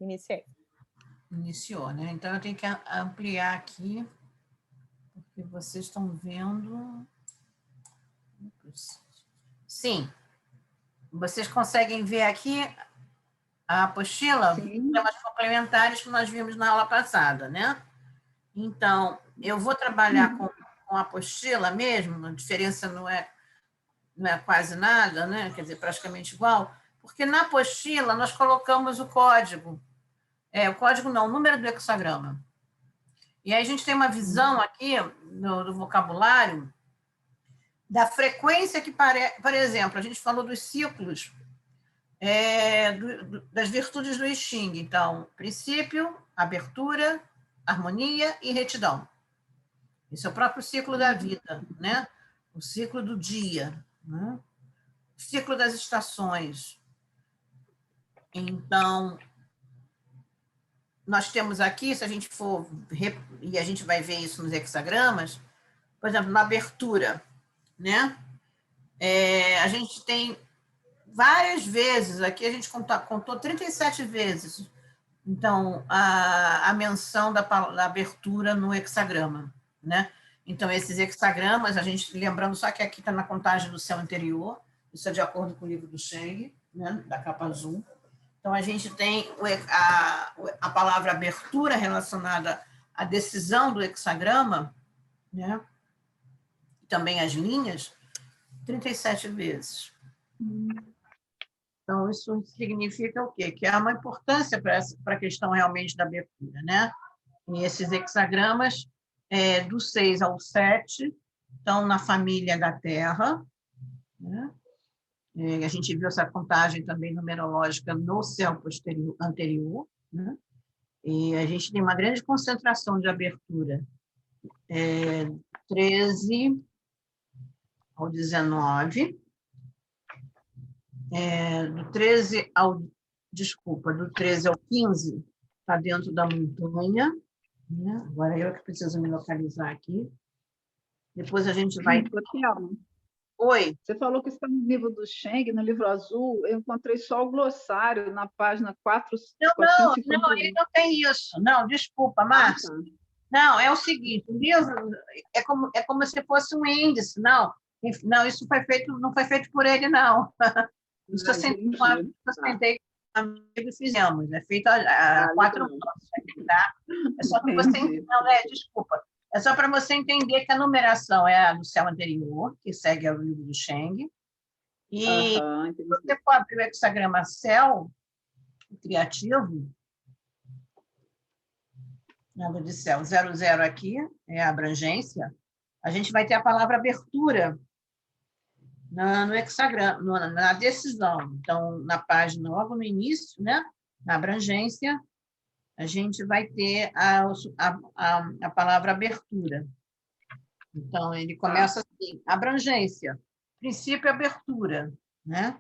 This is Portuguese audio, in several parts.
Iniciei. Iniciou, né? Então, eu tenho que ampliar aqui, porque vocês estão vendo... Sim. Vocês conseguem ver aqui a apostila? Sim. Temas complementares que nós vimos na aula passada, né? Então, eu vou trabalhar com a apostila mesmo, a diferença não é quase nada, né? Quer dizer, praticamente igual, porque na apostila nós colocamos o código. O código não, o número do hexagrama. E aí a gente tem uma visão aqui do vocabulário da frequência que, por exemplo, a gente falou dos ciclos das virtudes do I Ching. Então, princípio, abertura, harmonia e retidão. Esse é o próprio ciclo da vida, né? O ciclo do dia, né? O ciclo das estações. Então, nós temos aqui, se a gente for, e a gente vai ver isso nos hexagramas, por exemplo, na abertura, né? A gente tem várias vezes, aqui a gente contou 37 vezes, então, a menção da abertura no hexagrama, né? Então, esses hexagramas, a gente, lembrando só que aqui está na contagem do céu anterior, isso é de acordo com o livro do Cheng, né? Da capa azul. Então, a gente tem a palavra abertura relacionada à decisão do hexagrama, né? Também as linhas, 37 vezes. Então, isso significa o quê? Que há uma importância para a questão realmente da abertura, né? E esses hexagramas, do 6 ao 7, estão na família da Terra, né? A gente viu essa contagem também numerológica no céu anterior, né? E a gente tem uma grande concentração de abertura. 13 ao 19, do 13 ao... Desculpa, do 13 ao 15, está dentro da montanha, né? Agora eu que preciso me localizar aqui. Depois a gente vai... Oi? Você falou que está no livro do Cheng, no livro azul, eu encontrei só o glossário na página 4. Não, ele não tem isso. Não, desculpa, Márcia. Tá. Não, é o seguinte, o livro é como se fosse um índice. Não, isso não foi feito por ele, não. Isso eu sentei com amigos e fizemos. É feito há 4 anos. Tá? É só para você entender. Desculpa. É só para você entender que a numeração é a do céu anterior, que segue o livro do Cheng. E se você for abrir o hexagrama céu criativo, nada de céu, 00 aqui é a abrangência, a gente vai ter a palavra abertura no hexagrama, na decisão. Então, na página, logo no início, né, na abrangência, a gente vai ter a palavra abertura. Então, ele começa assim, abrangência, princípio abertura, né?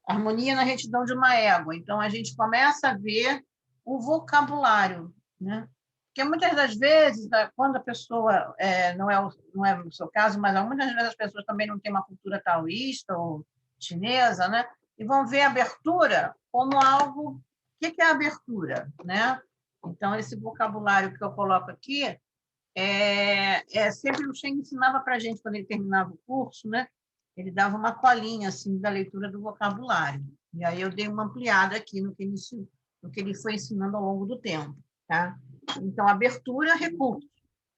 Harmonia na retidão de uma égua. Então, a gente começa a ver o vocabulário, né? Porque muitas das vezes, quando a pessoa, não é o seu caso, mas muitas vezes as pessoas também não têm uma cultura taoísta ou chinesa, né? E vão ver a abertura como algo... O que é a abertura, né? Então, esse vocabulário que eu coloco aqui sempre o Cheng ensinava para a gente, quando ele terminava o curso, né? Ele dava uma colinha assim, da leitura do vocabulário. E aí eu dei uma ampliada aqui no que ele foi ensinando ao longo do tempo. Tá? Então, abertura, recurso.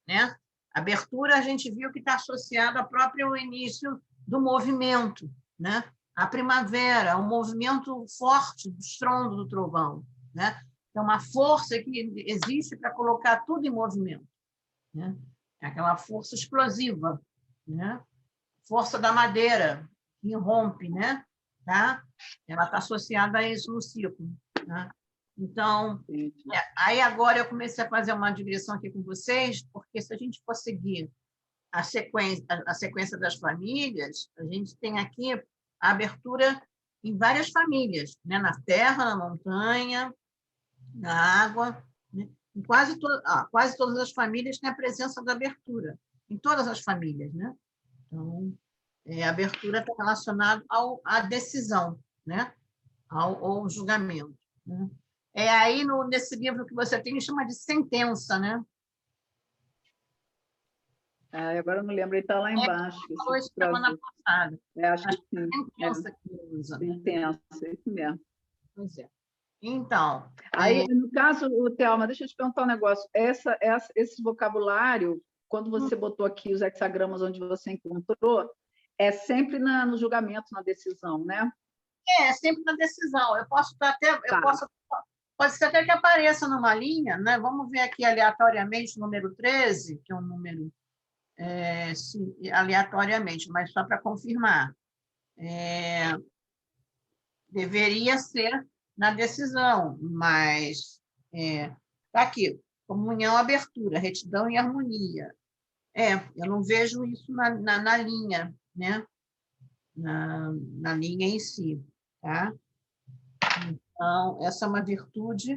Né? Abertura, a gente viu que está associado ao próprio início do movimento, né? A primavera, um movimento forte do estrondo do trovão. Né? Então, uma força que existe para colocar tudo em movimento. Né? É aquela força explosiva, né? Força da madeira, que irrompe, né? Tá? Ela está associada a isso no ciclo. Né? Então, aí agora eu comecei a fazer uma digressão aqui com vocês, porque se a gente for seguir a sequência das famílias, a gente tem aqui a abertura em várias famílias, né? Na terra, na montanha, na água, né? Em quase todas as famílias tem a presença da abertura, em todas as famílias, né? Então, a abertura está relacionada à decisão, né? Ao julgamento. Né? aí nesse livro que você tem, chama de sentença, né? Agora eu não lembro, ele está lá embaixo. Você falou isso semana passada. Acho que sim. Sentença que usa. Sentença, isso mesmo. Pois é. Então... Aí, no caso, Thelma, deixa eu te perguntar um negócio. Esse vocabulário, quando você botou aqui os hexagramas onde você encontrou, é sempre no julgamento, na decisão, né? É sempre na decisão. Eu posso até... Tá. Pode ser até que apareça numa linha, né? Vamos ver aqui aleatoriamente o número 13, que é um número sim, aleatoriamente, mas só para confirmar. Deveria ser na decisão, mas está aqui, comunhão, abertura, retidão e harmonia. Eu não vejo isso na linha, né? Na linha em si, tá? Então, essa é uma virtude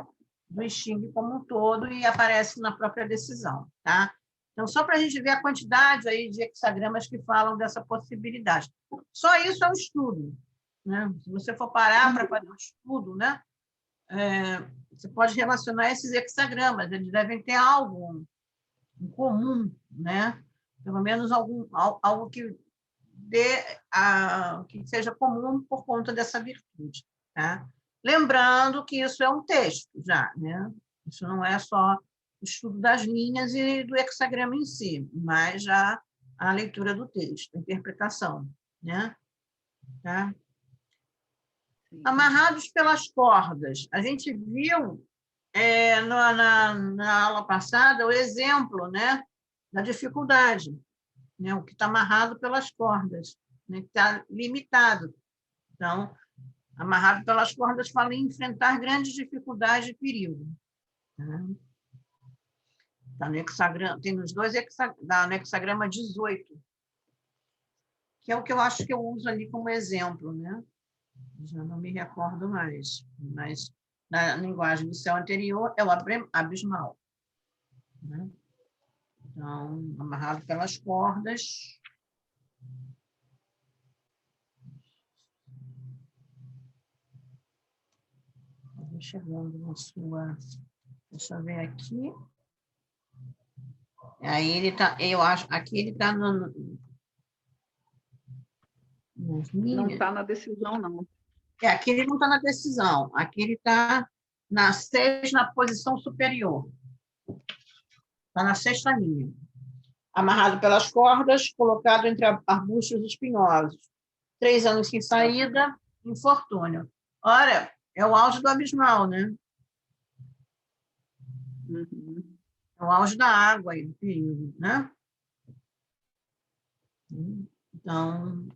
do Xing como um todo e aparece na própria decisão, tá? Então, só para a gente ver a quantidade aí de hexagramas que falam dessa possibilidade. Só isso é um estudo, né? Se você for parar para fazer um estudo, né? Você pode relacionar esses hexagramas, eles devem ter algo em comum, né? Pelo menos algo que que seja comum por conta dessa virtude, tá? Lembrando que isso é um texto já, né? Isso não é só o estudo das linhas e do hexagrama em si, mas já a leitura do texto, a interpretação, né? Tá? Amarrados pelas cordas. A gente viu na aula passada o exemplo, né, da dificuldade, né, o que está amarrado pelas cordas, né, que está limitado. Então, amarrado pelas cordas fala em enfrentar grandes dificuldades e perigo. Tá no hexagrama, tem nos dois no hexagrama 18, que é o que eu acho que eu uso ali como exemplo, né? Já não me recordo mais, mas na linguagem do céu anterior é o abismal, né? Então, amarrado pelas cordas. Chegando na sua... Deixa eu ver aqui. Aí ele está, eu acho, aqui ele está no... Não está na decisão, não. Aqui ele não está na decisão. Aqui ele está na sexta, na posição superior. Está na sexta linha. Amarrado pelas cordas, colocado entre arbustos espinhosos. 3 anos sem saída, infortúnio. Ora, é o auge do abismal, né? Uhum. É o auge da água aí, do perigo, né? Então,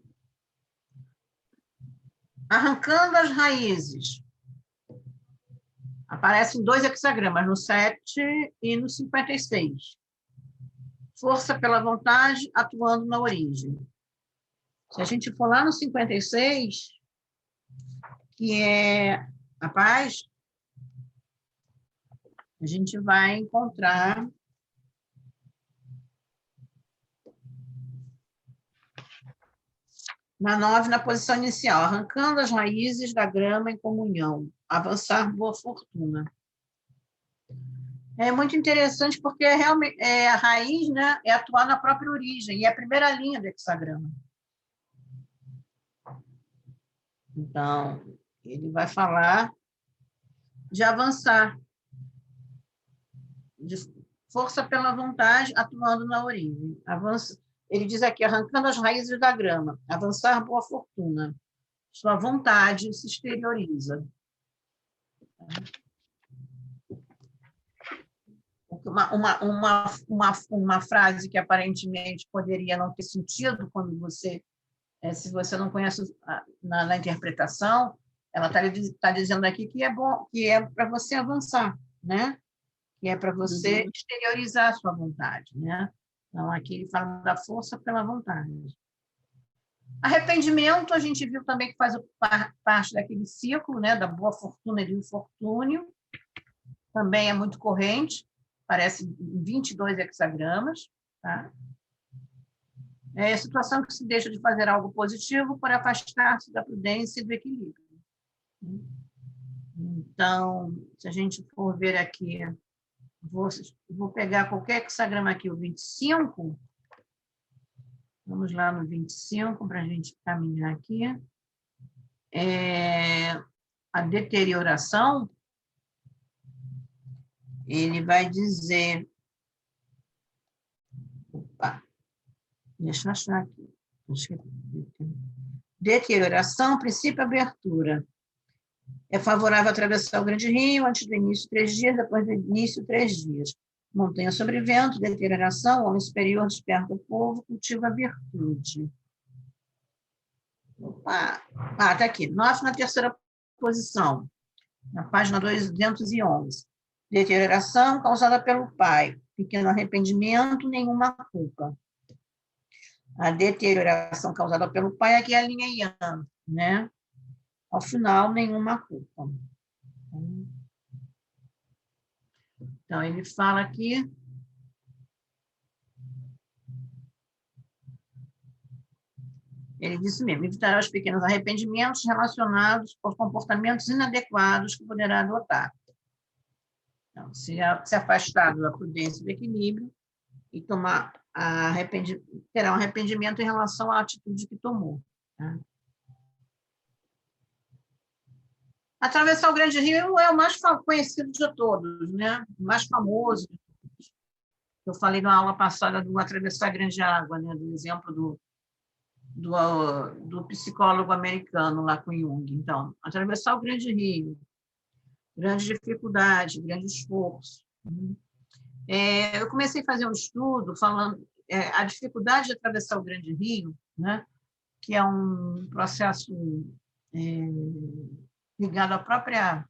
arrancando as raízes. Aparecem 2 hexagramas, no 7 e no 56. Força pela vontade, atuando na origem. Se a gente for lá no 56, que é a paz, a gente vai encontrar na 9, na posição inicial, arrancando as raízes da grama em comunhão, avançar boa fortuna. É muito interessante porque realmente a raiz, né, é atuar na própria origem, e é a primeira linha do hexagrama. Então, ele vai falar de avançar, de força pela vontade, atuando na origem. Avança, ele diz aqui, arrancando as raízes da grama, avançar boa fortuna. Sua vontade se exterioriza. Uma frase que aparentemente poderia não ter sentido quando você, se você não conhece na interpretação, ela está dizendo aqui que é bom, que é para você avançar, né? Que é para você exteriorizar a sua vontade, né? Então, aqui ele fala da força pela vontade. Arrependimento, a gente viu também que faz parte daquele ciclo, né? Da boa fortuna e do infortúnio, também é muito corrente, parece 22 hexagramas, tá? É a situação que se deixa de fazer algo positivo por afastar-se da prudência e do equilíbrio. Então, se a gente for ver aqui, vou pegar qualquer hexagrama aqui, o 25. Vamos lá no 25, para a gente caminhar aqui. A deterioração, ele vai dizer... Opa, deixa eu achar aqui. Deterioração, princípio, abertura. É favorável atravessar o Grande Rio antes do início 3 dias, depois do início 3 dias. Montanha sobre vento, deterioração, homem superior, desperta o povo, cultiva a virtude. Opa! Está aqui. 9 na terceira posição, na página 211. Deterioração causada pelo pai. Pequeno arrependimento, nenhuma culpa. A deterioração causada pelo pai, aqui é a linha Yang, né? Ao final, nenhuma culpa. Então, ele fala aqui... Ele disse mesmo, evitará os pequenos arrependimentos relacionados aos comportamentos inadequados que poderá adotar. Então, se afastar da prudência e do equilíbrio e terá um arrependimento em relação à atitude que tomou. Tá? Atravessar o Grande Rio é o mais conhecido de todos, né? O mais famoso. Eu falei na aula passada do atravessar a Grande Água, né? Do exemplo do psicólogo americano lá com Jung. Então, atravessar o Grande Rio, grande dificuldade, grande esforço. Eu comecei a fazer um estudo falando a dificuldade de atravessar o Grande Rio, né? Que é um processo ligado à própria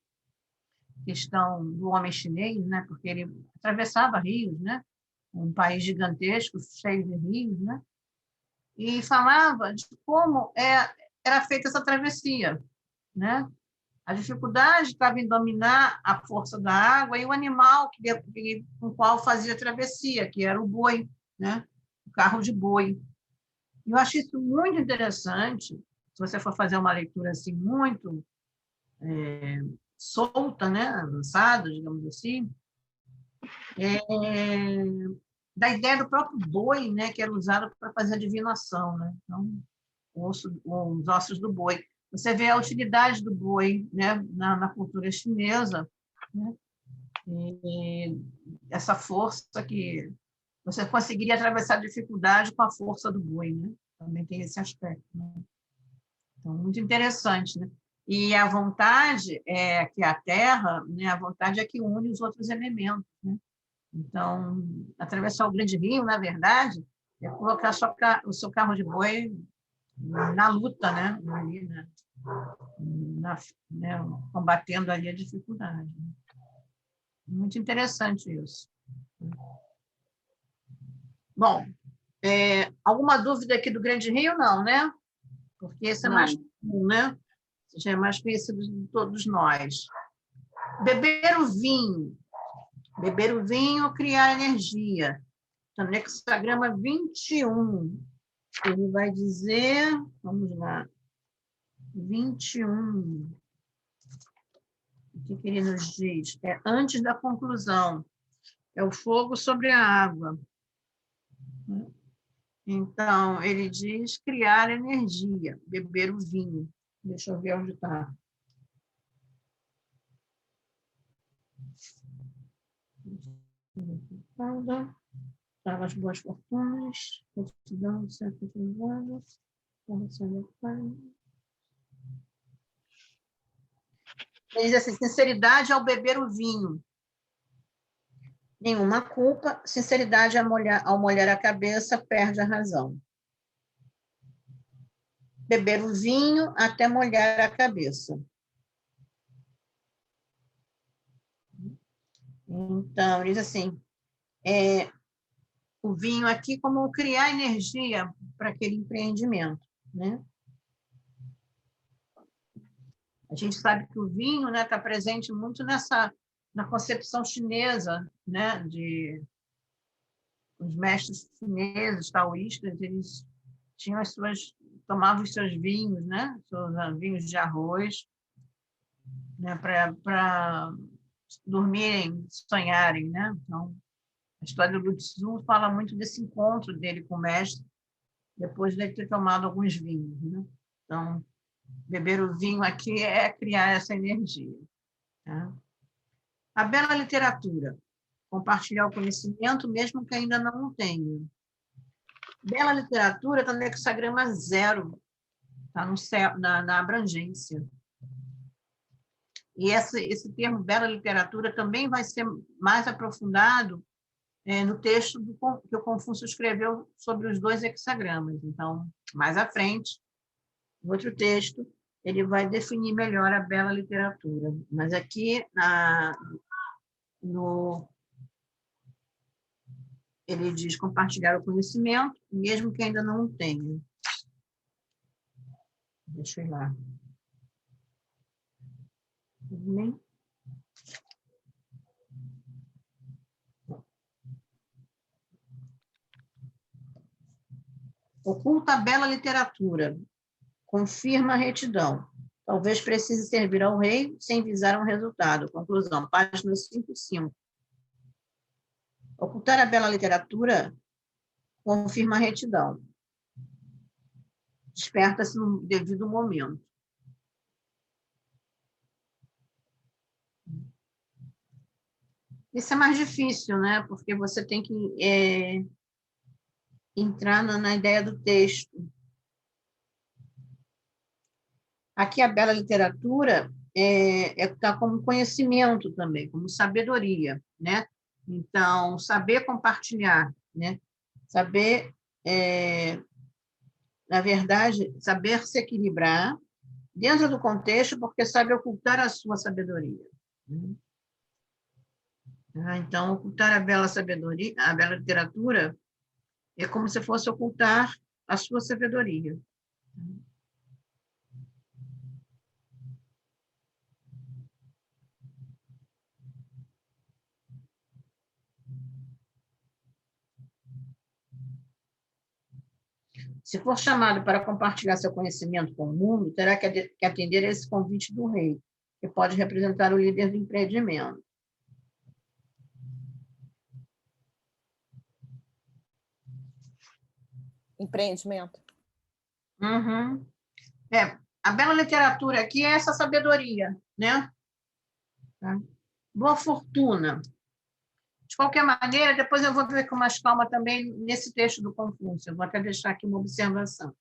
questão do homem chinês, né? Porque ele atravessava rios, né? Um país gigantesco, cheio de rios, né? E falava de como era feita essa travessia, né? A dificuldade estava em dominar a força da água e o animal com o qual fazia a travessia, que era o boi, né? O carro de boi. Eu acho isso muito interessante, se você for fazer uma leitura assim muito solta, né? Avançada, digamos assim, da ideia do próprio boi, né? Que era usado para fazer a divinação, né? Então, os ossos do boi. Você vê a utilidade do boi, né, na cultura chinesa, né? E essa força que você conseguiria atravessar a dificuldade com a força do boi, né? Também tem esse aspecto, né? Então, muito interessante, né? E a vontade é que a terra, né, a vontade é que une os outros elementos, né? Então, atravessar o Grande Rio, na verdade, é colocar o seu carro de boi na luta, né? Ali, né? Combatendo ali a dificuldade. Muito interessante isso. Bom, alguma dúvida aqui do Grande Rio? Não, né? Porque esse é mais comum, né? Já é mais conhecido de todos nós. Beber o vinho. Beber o vinho, criar energia. Então, no hexagrama 21, ele vai dizer, vamos lá, 21. O que ele nos diz? Antes da conclusão. É o fogo sobre a água. Então, ele diz criar energia, beber o vinho. Deixa eu ver onde está. Estava as boas fortunas, retidão, certo de ele diz assim, sinceridade ao beber o vinho. Nenhuma culpa, sinceridade ao molhar a cabeça, perde a razão. Beber o vinho até molhar a cabeça. Então, diz assim, o vinho aqui como criar energia para aquele empreendimento, né? A gente sabe que o vinho, né, está presente muito na concepção chinesa, né, os mestres chineses, taoístas, eles tinham tomavam os seus vinhos, né, seus vinhos de arroz, né, para dormirem, sonharem, né? Então, a história do Tzu fala muito desse encontro dele com o mestre, depois de ter tomado alguns vinhos, né? Então, beber o vinho aqui é criar essa energia. Tá? A bela literatura, compartilhar o conhecimento, mesmo que ainda não o tenha. Bela literatura está no hexagrama 0, está na abrangência. E esse termo bela literatura também vai ser mais aprofundado no texto que o Confúcio escreveu sobre os 2 hexagramas. Então, mais à frente, no outro texto, ele vai definir melhor a bela literatura. Mas aqui, ele diz compartilhar o conhecimento, mesmo que ainda não o tenha. Deixa eu ir lá. Tudo bem? Oculta a bela literatura, confirma a retidão. Talvez precise servir ao rei sem visar um resultado. Conclusão, página 5. Ocultar a bela literatura confirma a retidão. Desperta-se no devido momento. Isso é mais difícil, né? Porque você tem que entrar na ideia do texto. Aqui a bela literatura está como conhecimento também, como sabedoria, né? Então, saber compartilhar, né? Saber, na verdade, saber se equilibrar dentro do contexto, porque sabe ocultar a sua sabedoria. Então, ocultar a bela sabedoria, a bela literatura, é como se fosse ocultar a sua sabedoria. Se for chamado para compartilhar seu conhecimento com o mundo, terá que atender a esse convite do rei, que pode representar o líder do empreendimento. Empreendimento. Uhum. A bela literatura aqui é essa sabedoria, né? Tá? Boa fortuna. De qualquer maneira, depois eu vou ver com mais calma também nesse texto do Confúcio. Eu vou até deixar aqui uma observação.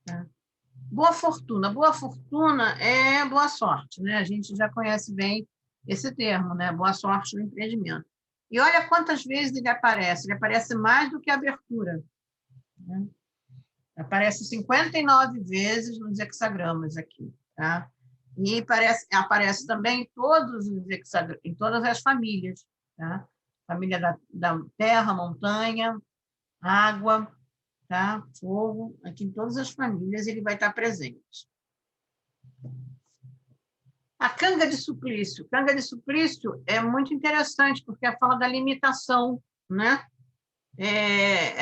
Tá? Boa fortuna. Boa fortuna é boa sorte, né? A gente já conhece bem esse termo, né? Boa sorte no empreendimento. E olha quantas vezes ele aparece. Ele aparece mais do que a abertura. Né? Aparece 59 vezes nos hexagramas aqui, tá? E aparece também em todos os hexagramas, em todas as famílias, tá? Família da terra, montanha, água, tá? Fogo, aqui em todas as famílias ele vai estar presente. A canga de suplício. Canga de suplício é muito interessante, porque fala da limitação, né?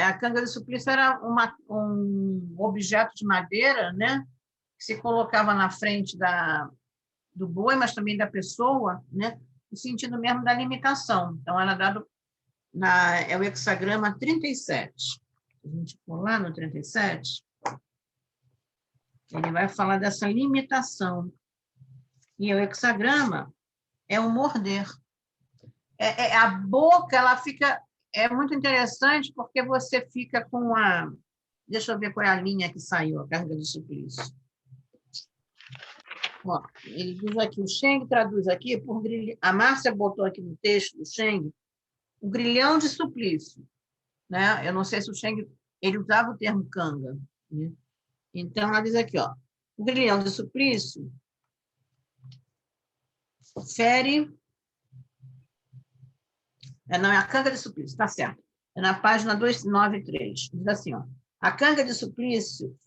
A canga de suplício era um objeto de madeira, né? Que se colocava na frente do boi, mas também da pessoa, né? No sentido mesmo da limitação. Então, era dado é o hexagrama 37. Se a gente for lá no 37, ele vai falar dessa limitação. E o hexagrama é o morder. A boca, ela fica... É muito interessante, porque você fica com a... Deixa eu ver qual é a linha que saiu, a carga de suplício. Ó, ele diz aqui, o Cheng traduz aqui, por grilhão. A Márcia botou aqui no texto do Cheng, o grilhão de suplício. Né? Eu não sei se o Cheng ele usava o termo canga. Né? Então, ela diz aqui, ó, o grilhão de suplício fere... Não, é a canga de suplício, está certo. É na página 293. Diz assim, ó, a canga de suplício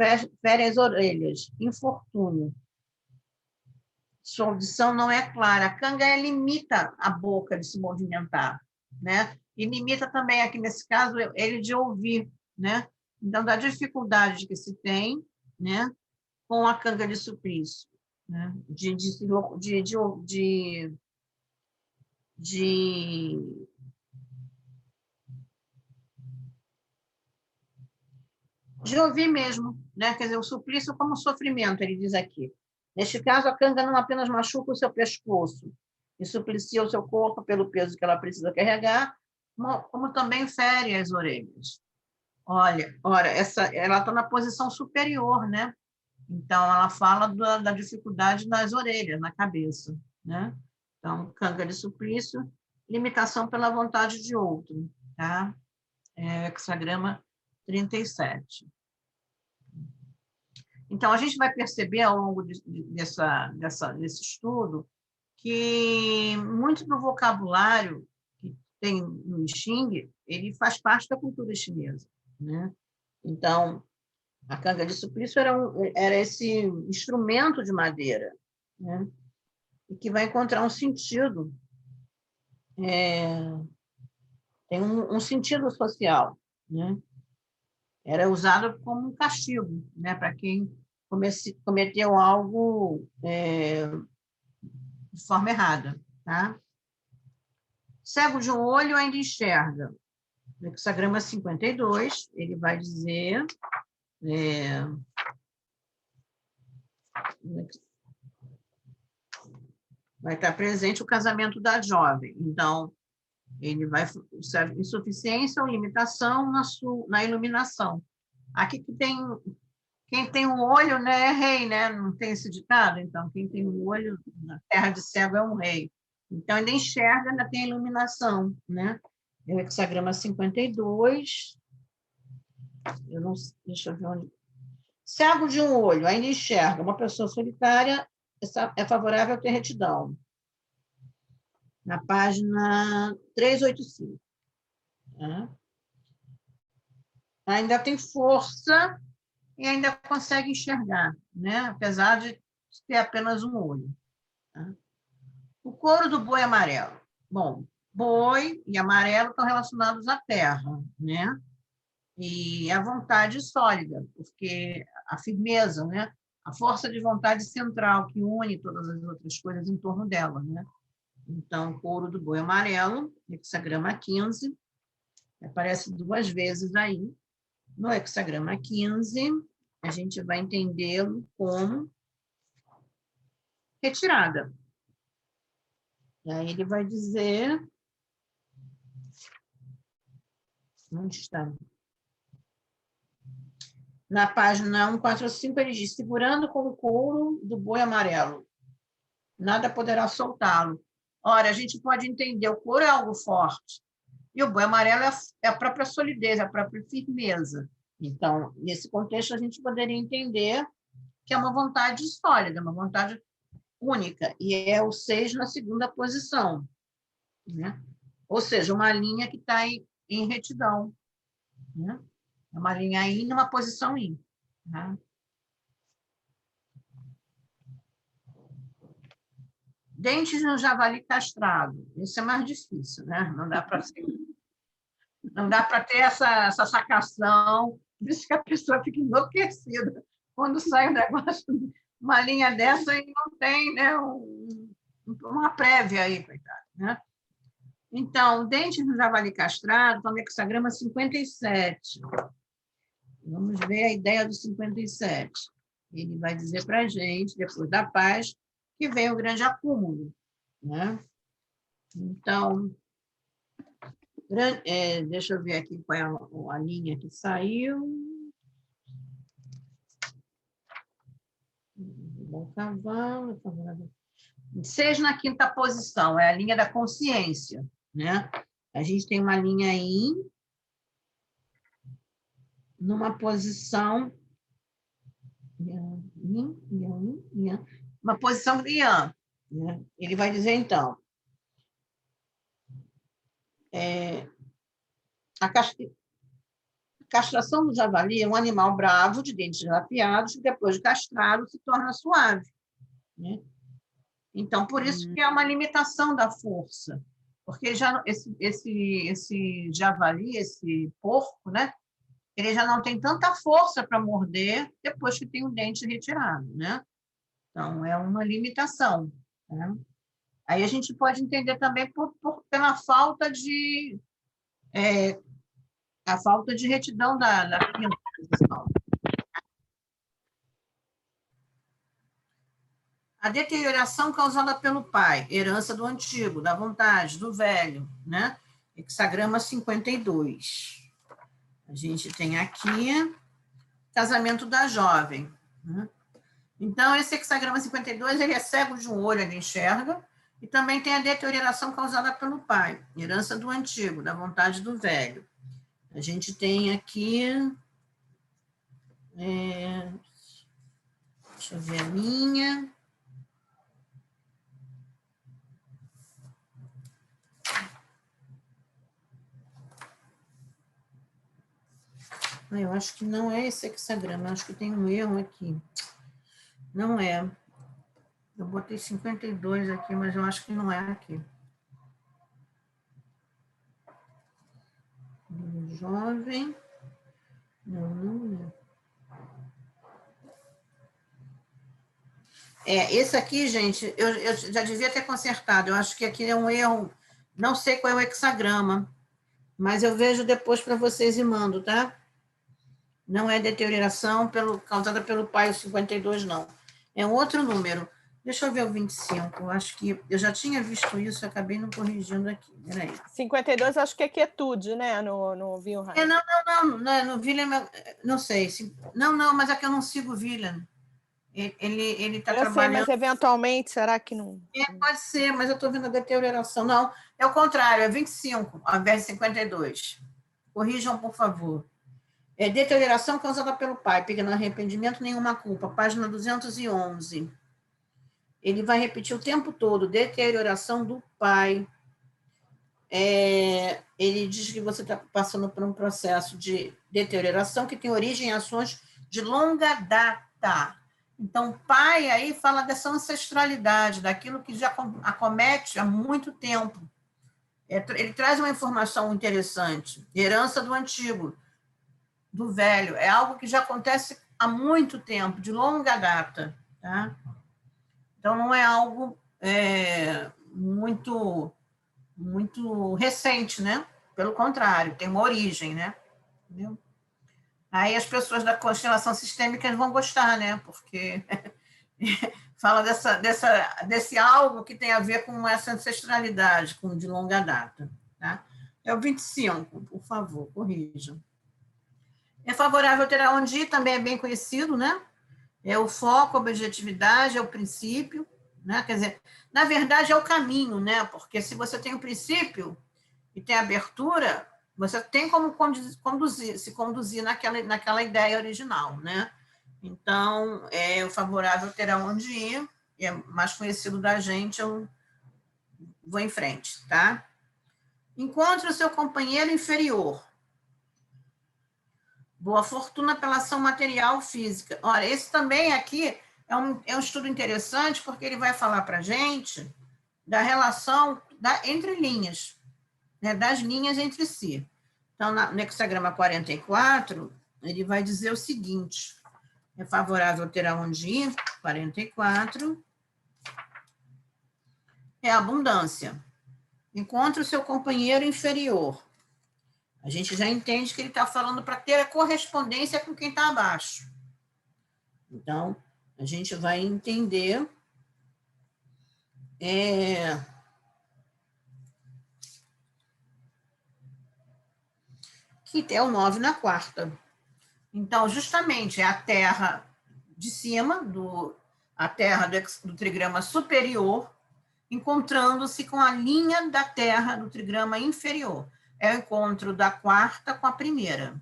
fere as orelhas, infortúnio. Sua audição não é clara. A canga limita a boca de se movimentar, né? E limita também, aqui nesse caso, ele de ouvir, né? Então, da dificuldade que se tem, né, com a canga de suplício. né? De ouvir mesmo, né? Quer dizer, o suplício como sofrimento, ele diz aqui. Neste caso, a canga não apenas machuca o seu pescoço e suplicia o seu corpo pelo peso que ela precisa carregar, como também fere as orelhas. Olha, ora, ela está na posição superior, né? Então, ela fala da dificuldade nas orelhas, na cabeça, né? Então, canga de suplício, limitação pela vontade de outro, tá? Hexagrama 37. Então, a gente vai perceber ao longo desse estudo que muito do vocabulário que tem no Xing, ele faz parte da cultura chinesa, né? Então, a canga de suplício era esse instrumento de madeira, né? E que vai encontrar um sentido, tem um sentido social, né? Era usado como um castigo, né? Para quem cometeu algo de forma errada, tá? Cego de um olho ainda enxerga. No hexagrama 52, ele vai dizer... vai estar presente o casamento da jovem. Então, ele vai insuficiência ou limitação na iluminação. Aqui quem tem um olho, né, é rei, né? Não tem esse ditado? Então, quem tem um olho na terra de cego é um rei. Então, ainda enxerga, ainda tem iluminação, né? É o hexagrama 52. Deixa eu ver onde. Cego de um olho, ainda enxerga. Uma pessoa solitária é favorável a ter retidão. Na página 385. Tá? Ainda tem força e ainda consegue enxergar, né? Apesar de ter apenas um olho. Tá? O couro do boi amarelo. Bom, boi e amarelo estão relacionados à terra, né? E a vontade sólida, porque a firmeza, né? A força de vontade central que une todas as outras coisas em torno dela, né? Então, couro do boi amarelo, hexagrama 15, aparece 2 vezes aí. No hexagrama 15, a gente vai entendê-lo como retirada. E aí ele vai dizer... Onde está? Na página 145, ele diz, segurando com o couro do boi amarelo. Nada poderá soltá-lo. Ora, a gente pode entender, o couro é algo forte, e o boi amarelo é a própria solidez, a própria firmeza. Então, nesse contexto, a gente poderia entender que é uma vontade sólida, uma vontade única, e é o 6 na segunda posição, né? Ou seja, uma linha que está em retidão, né? É uma linha I numa posição I. Né? Dentes de um javali castrado. Isso é mais difícil, né? Não dá para ter essa sacação, por isso que a pessoa fica enlouquecida quando sai um negócio, uma linha dessa e não tem, né, uma prévia aí, coitado, né? Então, dentes do javali castrado, no hexagrama 57. Vamos ver a ideia do 57. Ele vai dizer para a gente, depois da paz, que vem o grande acúmulo, né? Então, deixa eu ver aqui qual é a linha que saiu. Bom cavalo. 6 na quinta posição, é a linha da consciência, né? A gente tem uma linha I numa posição uma posição de Yan, né? Ele vai dizer, então, a castração do javali é um animal bravo, de dentes afiados, que depois de castrado se torna suave, né? Então, por isso que é uma limitação da força, porque já esse javali, esse porco, né? Ele já não tem tanta força para morder depois que tem o dente retirado, né? Então, é uma limitação, né? Aí a gente pode entender também pela falta a falta de retidão da criança. A deterioração causada pelo pai, herança do antigo, da vontade, do velho, né? Hexagrama 52. A gente tem aqui casamento da jovem, né? Então, esse hexagrama 52, ele é cego de um olho, ele enxerga, e também tem a deterioração causada pelo pai, herança do antigo, da vontade do velho. A gente tem aqui... deixa eu ver a minha... Eu acho que não é esse hexagrama, eu acho que tem um erro aqui. Não é. Eu botei 52 aqui, mas eu acho que não é aqui. Jovem. Não, não é. Esse aqui, gente, eu já devia ter consertado. Eu acho que aqui é um erro. Não sei qual é o hexagrama, mas eu vejo depois para vocês e mando, tá? Não é deterioração causada pelo pai, o 52, não. É um outro número. Deixa eu ver o 25. Eu acho que eu já tinha visto isso, eu acabei não corrigindo aqui. Peraí. 52, acho que é quietude, né? No Wilhelm. Não, no Wilhelm, não sei. Não, mas é que eu não sigo o Wilhelm. Ele está trabalhando... Eu sei, mas eventualmente, será que não... Pode ser, mas eu estou vendo a deterioração. Não, é o contrário, é 25, ao invés de 52. Corrijam, por favor. É deterioração causada pelo pai, pegando arrependimento, nenhuma culpa. Página 211. Ele vai repetir o tempo todo, deterioração do pai. Ele diz que você está passando por um processo de deterioração que tem origem em ações de longa data. Então, pai aí fala dessa ancestralidade, daquilo que já acomete há muito tempo. Ele traz uma informação interessante, herança do antigo, do velho, é algo que já acontece há muito tempo, de longa data, tá? Então, não é algo muito recente, né? Pelo contrário, tem uma origem, né? Entendeu? Aí as pessoas da constelação sistêmica vão gostar, né? Porque fala desse algo que tem a ver com essa ancestralidade, de longa data, tá? É o 25, por favor, corrijam. É favorável ter aonde ir, também é bem conhecido, né? É o foco, a objetividade, é o princípio, né? Quer dizer, na verdade é o caminho, né? Porque se você tem o princípio e tem abertura, você tem como se conduzir naquela ideia original, né? Então, é o favorável ter aonde ir, é mais conhecido da gente, eu vou em frente, tá? Encontre o seu companheiro inferior. Boa fortuna pela ação material física. Olha, esse também aqui é um estudo interessante, porque ele vai falar para a gente da relação entre linhas, né, das linhas entre si. Então, no hexagrama 44, ele vai dizer o seguinte: é favorável ter aonde ir, 44, é abundância. Encontre o seu companheiro inferior. A gente já entende que ele está falando para ter a correspondência com quem está abaixo. Então, a gente vai entender que é o 9 na quarta. Então, justamente, é a terra de cima, a terra do trigrama superior, encontrando-se com a linha da terra do trigrama inferior. É o encontro da quarta com a primeira,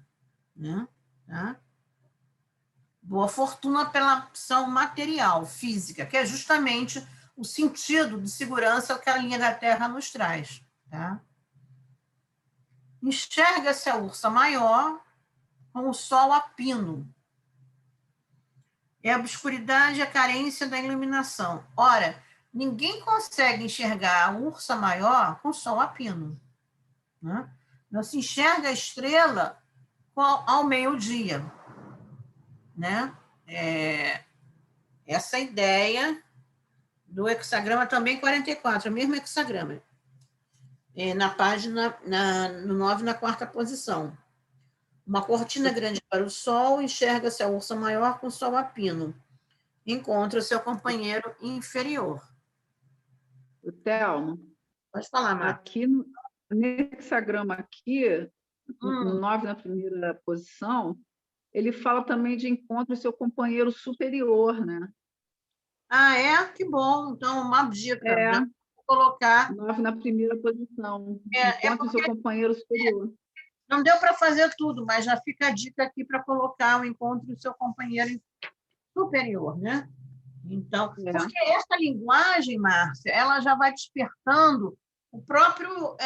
né? Tá? Boa fortuna pela ação material, física, que é justamente o sentido de segurança que a linha da Terra nos traz. Tá? Enxerga-se a ursa maior com o sol a pino. É a obscuridade e a carência da iluminação. Ora, ninguém consegue enxergar a ursa maior com sol a pino. Né? Não se enxerga a estrela ao meio-dia. Né? essa ideia do hexagrama também 44, o mesmo hexagrama. Na página, no 9, na 4ª posição. Uma cortina grande para o sol, enxerga-se a ursa maior com sol a pino. Encontra seu companheiro inferior. O Thelma, Pode falar, Marta. aqui no hexagrama aqui, no 9, na primeira posição, ele fala também de encontro seu companheiro superior, né? Ah, é? Que bom. Então, uma dica, É, né? Vou colocar. 9 na primeira posição. É Encontre seu companheiro superior. Não deu para fazer tudo, mas já fica a dica aqui para colocar o encontro do seu companheiro superior, né? Então, porque essa linguagem, Márcia, ela já vai despertando o próprio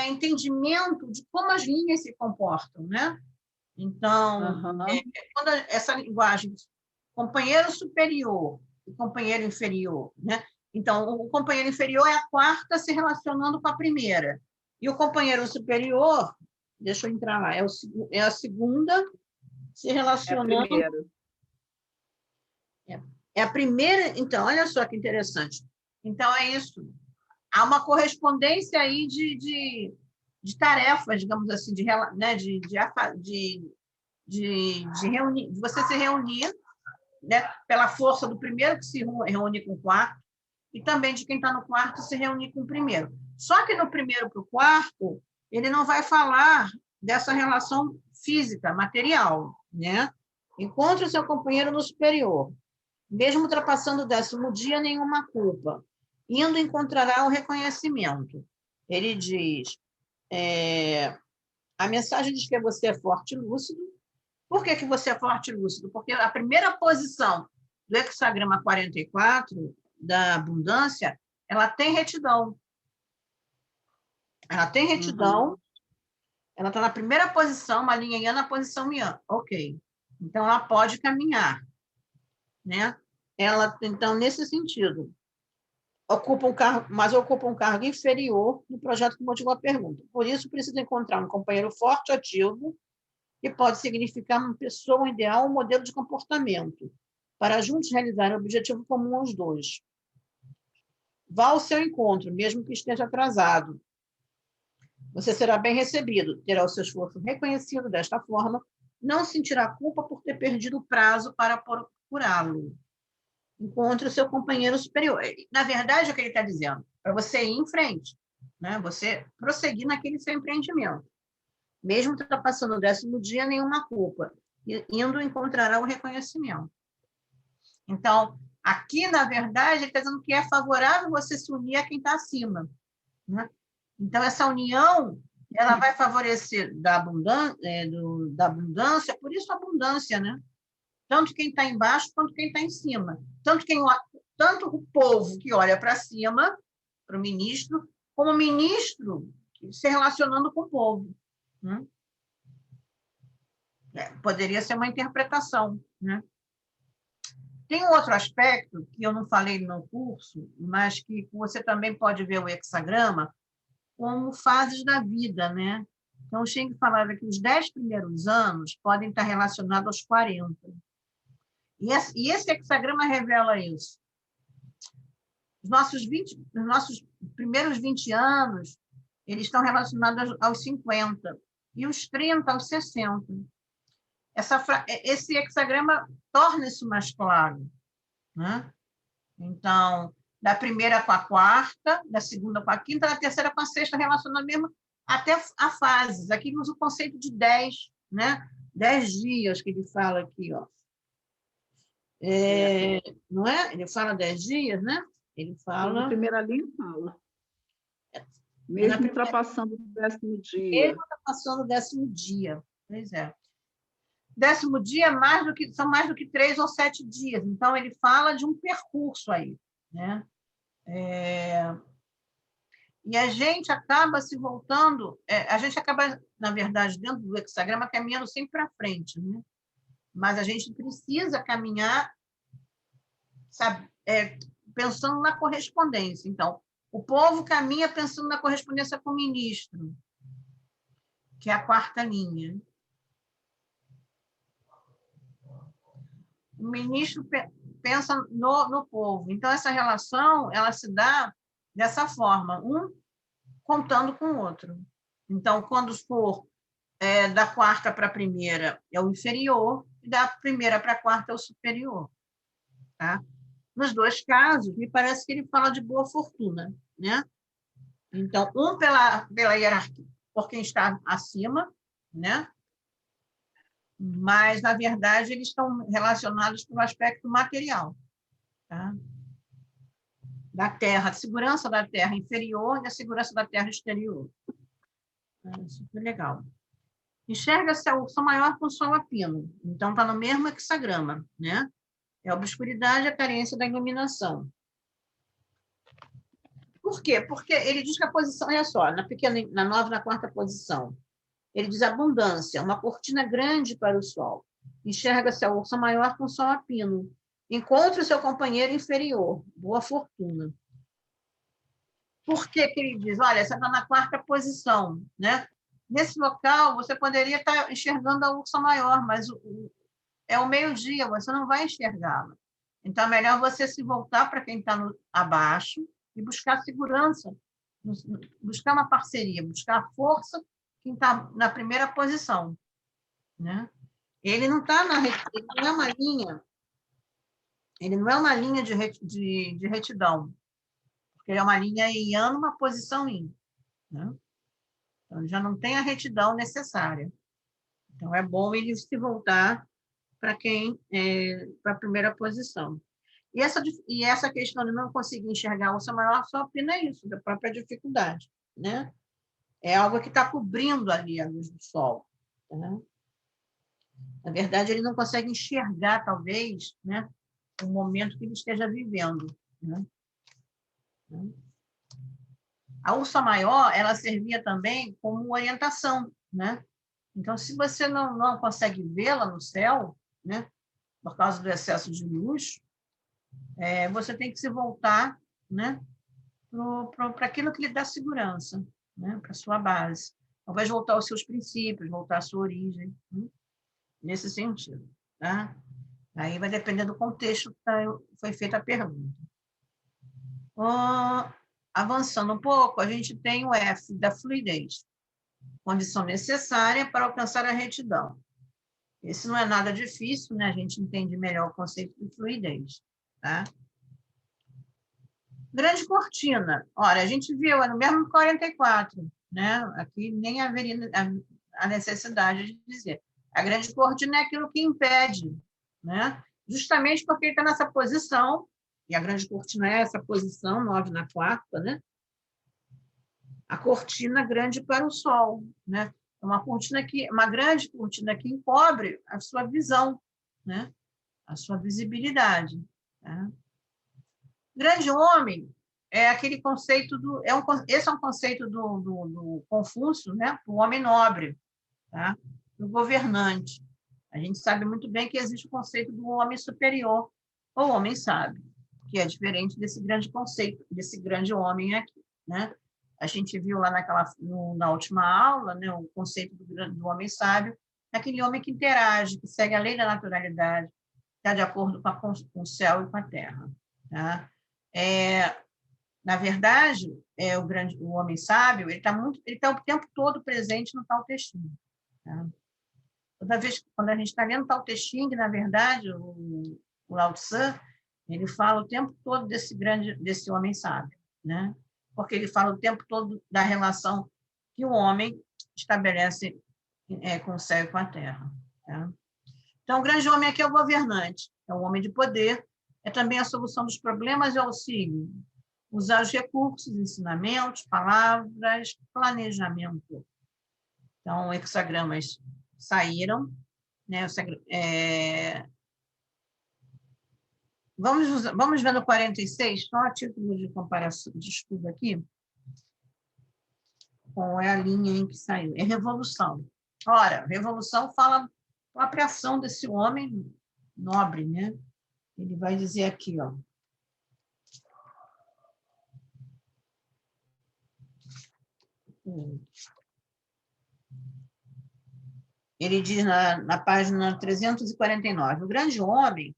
entendimento de como as linhas se comportam, né? Então, quando essa linguagem, companheiro superior e companheiro inferior, né? Então, o companheiro inferior é a 4ª se relacionando com a primeira. E o companheiro superior, deixa eu entrar lá, é a 2ª se relacionando... É a primeira. É a primeira... Então, olha só que interessante. Então, é isso. Há uma correspondência aí de tarefas, digamos assim, de reunir, de você se reunir, né, pela força do primeiro que se reúne com o 4º, e também de quem está no 4º se reunir com o primeiro. Só que no primeiro para o 4º, ele não vai falar dessa relação física, material, né? Encontre o seu companheiro no superior. Mesmo ultrapassando o 10º dia, nenhuma culpa. Indo encontrará o reconhecimento. Ele diz, a mensagem diz que você é forte e lúcido. Por que você é forte e lúcido? Porque a primeira posição do hexagrama 44, da abundância, ela tem retidão. Ela tem retidão, ela está na primeira posição, uma linha Yan na posição Yan. Ok. Então, ela pode caminhar, né? Ela, então, nesse sentido, ocupa um cargo inferior no projeto que motivou a pergunta. Por isso, precisa encontrar um companheiro forte, ativo, que pode significar uma pessoa ideal, um modelo de comportamento, para juntos realizar um objetivo comum aos dois. Vá ao seu encontro, mesmo que esteja atrasado. Você será bem recebido, terá o seu esforço reconhecido desta forma, não sentirá culpa por ter perdido o prazo para procurá-lo. Encontre o seu companheiro superior. Na verdade, é o que ele está dizendo, para você ir em frente, né? Você prosseguir naquele seu empreendimento. Mesmo ultrapassando o 10º dia, nenhuma culpa. Indo, encontrará o reconhecimento. Então, aqui, na verdade, ele está dizendo que é favorável você se unir a quem está acima, né? Então, essa união, ela vai favorecer da abundância, por isso a abundância, né? Tanto quem está embaixo quanto quem está em cima. Tanto o povo que olha para cima, para o ministro, como o ministro se relacionando com o povo. Né? Poderia ser uma interpretação. Né? Tem um outro aspecto que eu não falei no curso, mas que você também pode ver o hexagrama como fases da vida. Né? Então, o Schenck falava que os 10 primeiros anos podem estar relacionados aos 40. E esse hexagrama revela isso. Os nossos primeiros 20 anos, eles estão relacionados aos 50, e os 30 aos 60. Esse hexagrama torna isso mais claro. Né? Então, da primeira com a 4ª, da segunda com a 5ª, da terceira com a 6ª, relacionando mesmo até a fases. Aqui ele usa o conceito de 10, né? 10 dias que ele fala aqui, ó. Não é? Ele fala 10 dias, né? Ele fala... Na primeira linha fala. Mesmo ultrapassando o 10º dia. Mesmo ultrapassando o 10º dia. Pois é. 10º dia são mais do que 3 ou 7 dias. Então, ele fala de um percurso aí. Né? E a gente acaba se voltando... a gente acaba, na verdade, dentro do hexagrama, caminhando sempre para frente. Né? Mas a gente precisa caminhar, sabe, pensando na correspondência. Então, o povo caminha pensando na correspondência com o ministro, que é a 4ª linha. O ministro pensa no povo. Então, essa relação, ela se dá dessa forma, um contando com o outro. Então, quando for da quarta para a primeira é o inferior, e da primeira para a quarta é o superior. Tá? Nos dois casos, me parece que ele fala de boa fortuna, né? Então, um pela hierarquia, por quem está acima, né? Mas, na verdade, eles estão relacionados com o aspecto material, tá? Da terra, a segurança da terra inferior e a segurança da terra exterior. É super legal. Enxerga-se a ursa maior com sol a pino. Então, está no mesmo hexagrama, né? É a obscuridade e a carência da iluminação. Por quê? Porque ele diz que a posição, olha só, na nova e na quarta posição, ele diz abundância, uma cortina grande para o sol. Enxerga-se a ursa maior com sol a pino. Encontre o seu companheiro inferior, boa fortuna. Por que ele diz? Olha, você está na quarta posição, né? Nesse local, você poderia estar enxergando a ursa maior, mas é o meio-dia, você não vai enxergá-la. Então, é melhor você se voltar para quem está abaixo e buscar segurança, buscar uma parceria, buscar a força quem está na primeira posição, né? Ele não está ele não é uma linha, ele não é uma linha de retidão, porque ele é uma linha yin, uma posição yin, né? Então, ele já não tem a retidão necessária. Então, é bom ele se voltar para para a primeira posição. E essa questão de não conseguir enxergar a ursa maior só opina isso, da própria dificuldade, né? É algo que está cobrindo ali a luz do sol, né? Na verdade, ele não consegue enxergar, talvez, né, o momento que ele esteja vivendo, né? A ursa maior, ela servia também como orientação, né? Então, se você não consegue vê-la no céu, né, por causa do excesso de luz, você tem que se voltar, né, para aquilo que lhe dá segurança, né, para a sua base. Talvez voltar aos seus princípios, voltar à sua origem, né, nesse sentido. Tá? Aí vai depender do contexto que foi feita a pergunta. Avançando um pouco, a gente tem o F, da fluidez, condição necessária para alcançar a retidão. Esse não é nada difícil, né? A gente entende melhor o conceito de fluidez. Tá? Grande cortina. Ora, a gente viu, é no mesmo 44, né? Aqui nem haveria a necessidade de dizer. A grande cortina é aquilo que impede, né? Justamente porque ele está nessa posição, e a grande cortina é essa posição, 9 na quarta, né? A cortina grande para o sol, né? Uma grande cortina que encobre a sua visão, né? A sua visibilidade. Tá? Grande homem é aquele conceito esse é um conceito do Confúcio, né? O homem nobre, tá? O governante. A gente sabe muito bem que existe o conceito do homem superior, ou homem sábio, que é diferente desse grande conceito, desse grande homem aqui, né? A gente viu lá na última aula, né, o conceito do homem sábio, é aquele homem que interage, que segue a lei da naturalidade, está de acordo com o céu e com a terra. Tá? Na verdade, o homem sábio, ele está o tempo todo presente no Tao Te Ching. Tá? Toda vez quando a gente está lendo o Tao Te Ching, na verdade, o Lao Tzu, ele fala o tempo todo desse homem sábio, né? Porque ele fala o tempo todo da relação que o homem estabelece com o céu e com a terra. Tá? Então, o grande homem aqui é o governante, é o homem de poder, é também a solução dos problemas e auxílio. Usar os recursos, ensinamentos, palavras, planejamento. Então, hexagramas saíram, né? Vamos ver no 46, só a título de comparação de estudo aqui, qual é a linha em que saiu. É revolução. Ora, revolução fala a ação desse homem nobre, né? Ele vai dizer aqui, ó. Ele diz na página 349, o grande homem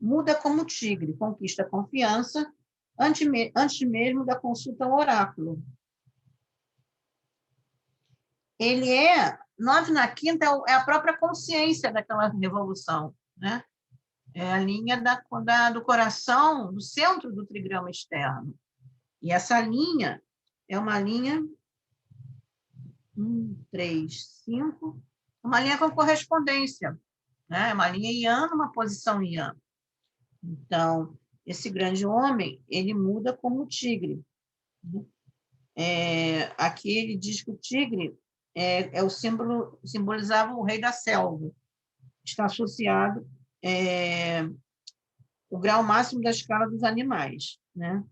muda como tigre, conquista a confiança antes mesmo da consulta ao oráculo. Ele é, 9 na quinta, é a própria consciência daquela revolução, né? É a linha do coração, do centro do trigrama externo. E essa linha é uma linha 1, 3, 5, uma linha com correspondência, né? É uma linha Yan, uma posição Yan. Então, esse grande homem, ele muda como o tigre. Aqui ele diz que o tigre é o símbolo, simbolizava o rei da selva. Está associado o grau máximo da escala dos animais, né?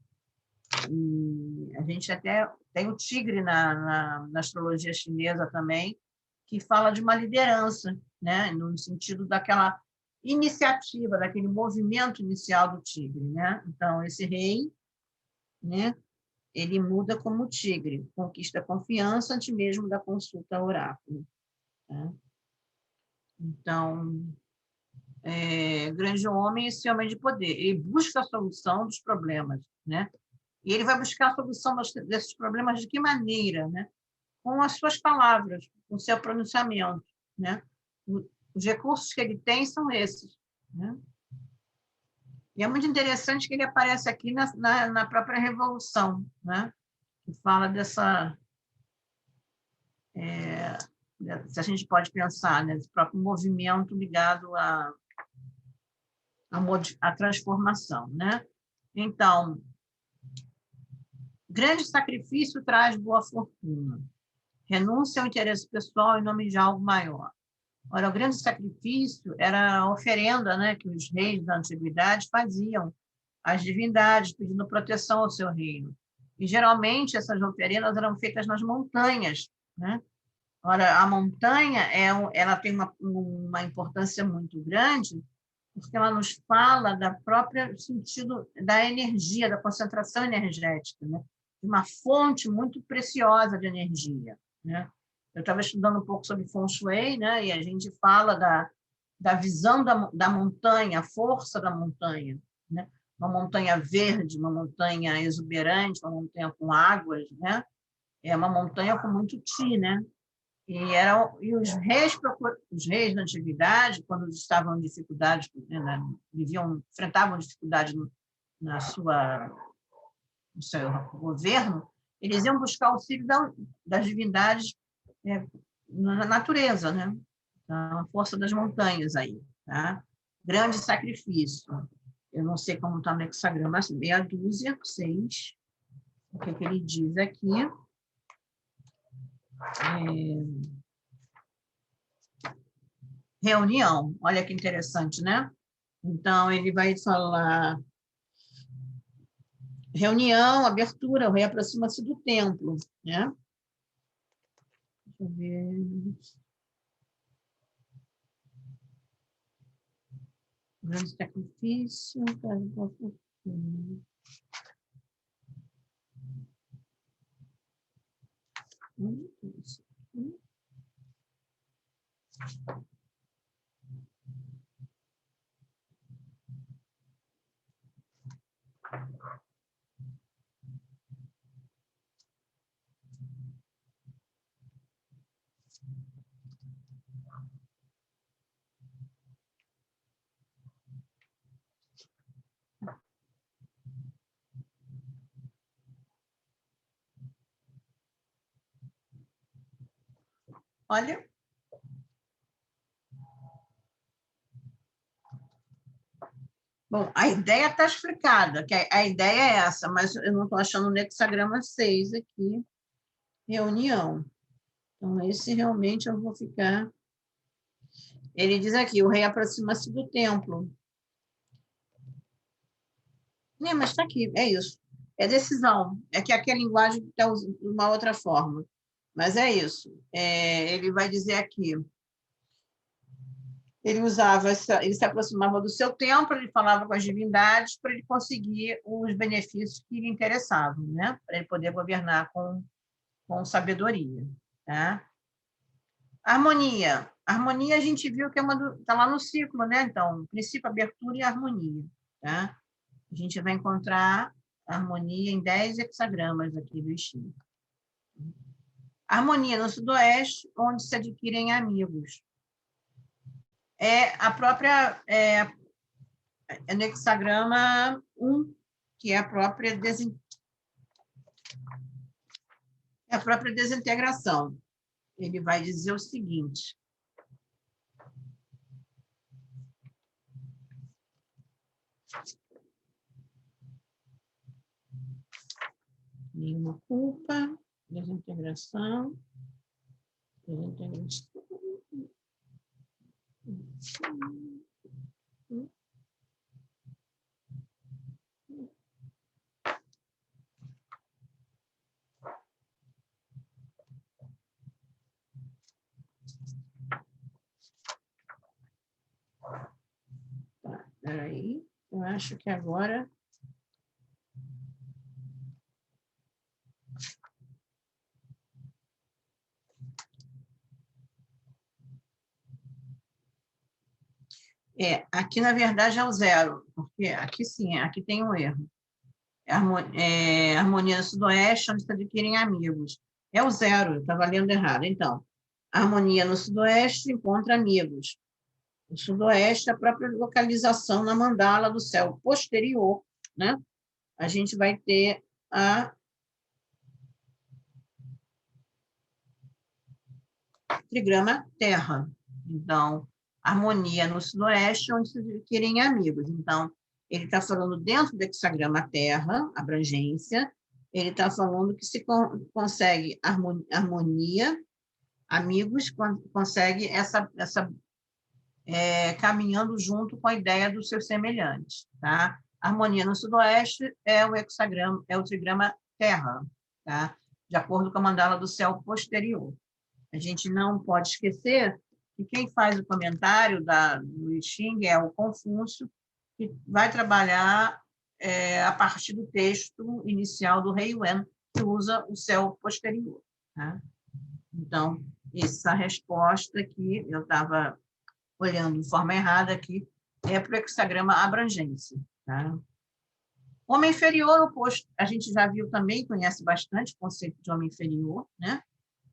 E a gente até tem o tigre na astrologia chinesa também, que fala de uma liderança, né? No sentido daquela iniciativa, daquele movimento inicial do tigre, né? Então, esse rei, né? Ele muda como tigre, conquista a confiança antes mesmo da consulta ao oráculo. Tá? Então, grande homem, esse homem de poder, ele busca a solução dos problemas, né? E ele vai buscar a solução desses problemas de que maneira, né? Com as suas palavras, com o seu pronunciamento, né? Os recursos que ele tem são esses, né? E é muito interessante que ele aparece aqui na própria Revolução, né? Que fala dessa... se a gente pode pensar, né? Esse próprio movimento ligado à transformação, né? Então, grande sacrifício traz boa fortuna. Renúncia ao interesse pessoal em nome de algo maior. Ora, o grande sacrifício era a oferenda, né, que os reis da antiguidade faziam às divindades, pedindo proteção ao seu reino. E, geralmente, essas oferendas eram feitas nas montanhas, né? Ora, a montanha ela tem uma importância muito grande, porque ela nos fala da própria sentido da energia, da concentração energética, né? De uma fonte muito preciosa de energia, né? Eu estava estudando um pouco sobre Feng Shui, né? E a gente fala da visão da montanha, a força da montanha, né? Uma montanha verde, uma montanha exuberante, uma montanha com águas, né? É uma montanha com muito chi, né? E os reis da antiguidade, quando estavam em dificuldade, né, enfrentavam dificuldade no seu governo, eles iam buscar o auxílio das divindades na natureza, né? A força das montanhas aí, tá? Grande sacrifício. Eu não sei como está no hexagrama, mas meia dúzia, 6. O que ele diz aqui? Reunião. Olha que interessante, né? Então, ele vai falar reunião, abertura, o rei aproxima-se do templo, né? Deixa eu ver. Grande sacrifício. Olha. Bom, a ideia está explicada, que a ideia é essa, mas eu não estou achando o hexagrama 6 aqui, reunião. Então, esse realmente eu vou ficar... Ele diz aqui, o rei aproxima-se do templo. Mas está aqui, é isso. É decisão. É que aqui a linguagem está de uma outra forma. Mas é isso. Ele vai dizer aqui... Ele se aproximava do seu templo, ele falava com as divindades para ele conseguir os benefícios que lhe interessavam, né? Para ele poder governar com sabedoria. Tá? Harmonia. Harmonia a gente viu que está lá no ciclo, né? Então, princípio, abertura e harmonia, tá? A gente vai encontrar harmonia em 10 hexagramas aqui do Xing. Harmonia no sudoeste, onde se adquirem amigos. É a própria, no hexagrama 1, que é a própria desintegração. Ele vai dizer o seguinte: nenhuma culpa, desintegração. Peraí, eu acho que agora... Aqui, na verdade, é o 0, porque aqui sim, aqui tem um erro. Harmonia no sudoeste, onde se adquirem amigos. É o 0, eu estava lendo errado. Então, harmonia no sudoeste encontra amigos. O sudoeste é a própria localização na mandala do céu posterior, né? A gente vai ter a trigrama terra. Então, harmonia no sudoeste, onde se adquirem amigos. Então, ele está falando dentro do hexagrama terra, abrangência, ele está falando que se consegue harmonia, amigos, consegue caminhando junto com a ideia dos seus semelhantes. Tá? Harmonia no sudoeste é o trigrama terra, tá? De acordo com a mandala do céu posterior. A gente não pode esquecer que quem faz o comentário do I Ching é o Confúcio, que vai trabalhar a partir do texto inicial do Rei Wen, que usa o céu posterior. Tá? Então, essa resposta aqui, eu estava olhando de forma errada aqui, é para o hexagrama abrangência. Tá? Homem inferior, oposto, a gente já viu também, conhece bastante o conceito de homem inferior, né?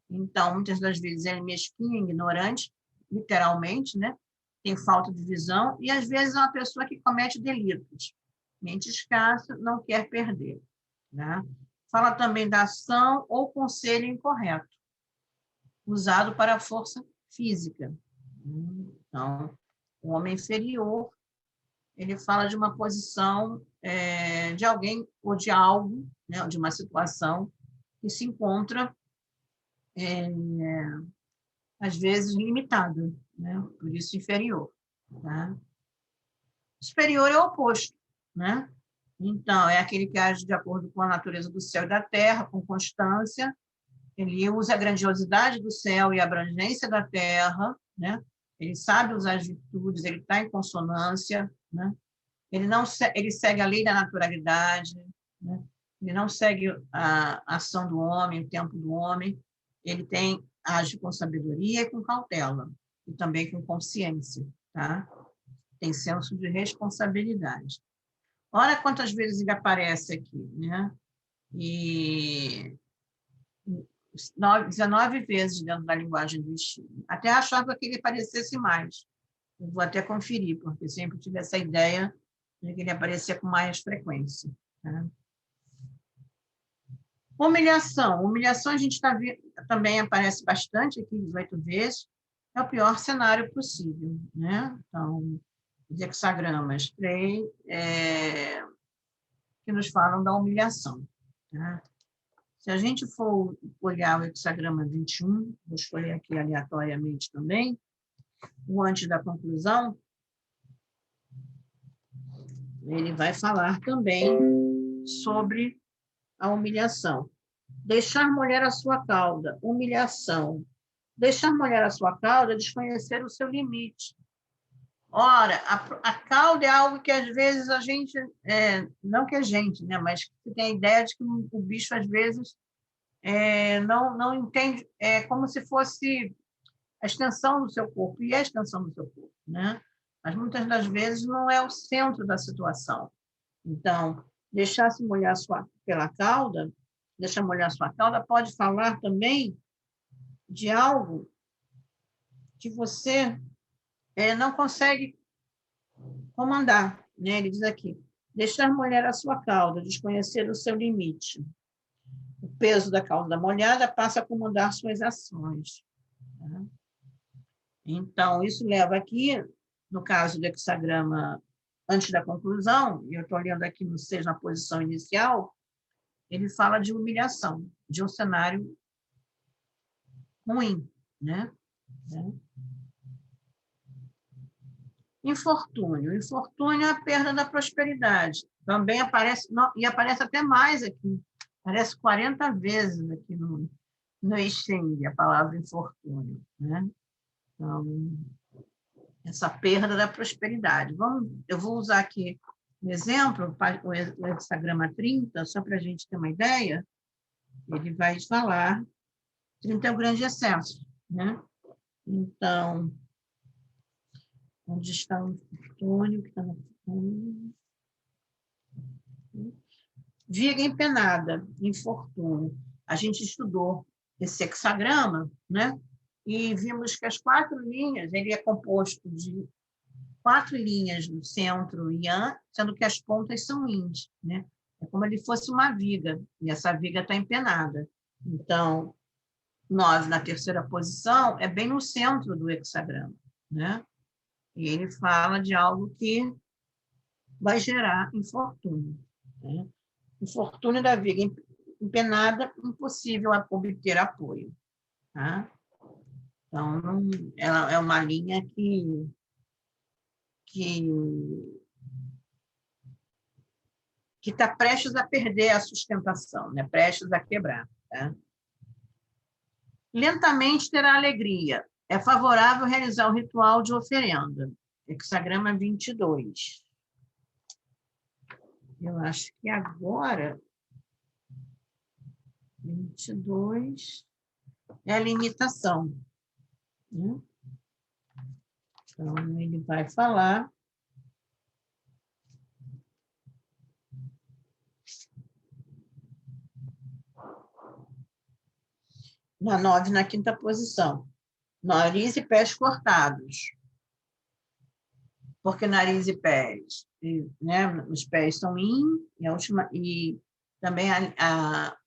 Então, muitas das vezes é mesquinho, ignorante, literalmente, né? Tem falta de visão, e às vezes é uma pessoa que comete delitos. Mente escassa, não quer perder. Né? Fala também da ação ou conselho incorreto, usado para a força física. Então, o homem inferior, ele fala de uma posição de alguém ou de algo, né? De uma situação que se encontra às vezes limitada, né? Por isso inferior. Tá? Superior é o oposto, né? Então, é aquele que age de acordo com a natureza do céu e da terra, com constância, ele usa a grandiosidade do céu e a abrangência da terra, né? Ele sabe usar as virtudes, ele está em consonância, né? Ele segue a lei da naturalidade, né? Ele não segue a ação do homem, o tempo do homem, ele age com sabedoria e com cautela, e também com consciência, tá? Tem senso de responsabilidade. Olha quantas vezes ele aparece aqui, né? E 19 vezes dentro da linguagem do Xing. Até achava que ele aparecesse mais. Eu vou até conferir, porque sempre tive essa ideia de que ele aparecia com mais frequência. Tá? Humilhação. Humilhação a gente também aparece bastante aqui, 18 vezes. É o pior cenário possível. Né? Então, os hexagramas 3, que nos falam da humilhação. Tá? Se a gente for olhar o hexagrama 21, vou escolher aqui aleatoriamente também, o antes da conclusão, ele vai falar também sobre a humilhação. Deixar molhar a sua cauda, humilhação. Deixar molhar a sua cauda é desconhecer o seu limite. Ora, a cauda é algo que às vezes a gente, não que a gente, né, mas que tem a ideia de que o bicho às vezes não entende, é como se fosse a extensão do seu corpo, e a extensão do seu corpo, né? Mas muitas das vezes não é o centro da situação. Então, deixar-se molhar pela cauda, deixar molhar sua cauda, pode falar também de algo que você não consegue comandar, né? Ele diz aqui, deixar molhar a sua cauda, desconhecer o seu limite. O peso da cauda molhada passa a comandar suas ações. Tá? Então, isso leva aqui, no caso do hexagrama antes da conclusão, e eu estou olhando aqui no 6, na posição inicial, ele fala de humilhação, de um cenário ruim, né? Infortúnio. Infortúnio é a perda da prosperidade. Também aparece, e aparece até mais aqui, aparece 40 vezes aqui no Xing, a palavra infortúnio, né? Então, essa perda da prosperidade. Eu vou usar aqui um exemplo, o hexagrama 30, só para a gente ter uma ideia. Ele vai falar, 30 é o grande excesso, né? Então, onde está o infortúnio? Que está no... Viga empenada, infortúnio. A gente estudou esse hexagrama, né? E vimos que as 4 linhas, ele é composto de 4 linhas no centro Yang, sendo que as pontas são Yin, né? É como se fosse uma viga, e essa viga está empenada. Então, 9 na terceira posição é bem no centro do hexagrama, né? E ele fala de algo que vai gerar infortúnio, né? Infortúnio da viga empenada, impossível obter apoio, tá? Então, ela é uma linha que está prestes a perder a sustentação, né? Prestes a quebrar. Tá? Lentamente terá alegria. É favorável realizar o ritual de oferenda. Hexagrama 22. Eu acho que agora, 22, é a limitação. Né? Então, ele vai falar na 9, na quinta posição. Nariz e pés cortados. Porque nariz e pés, né? Os pés são Yin, e também a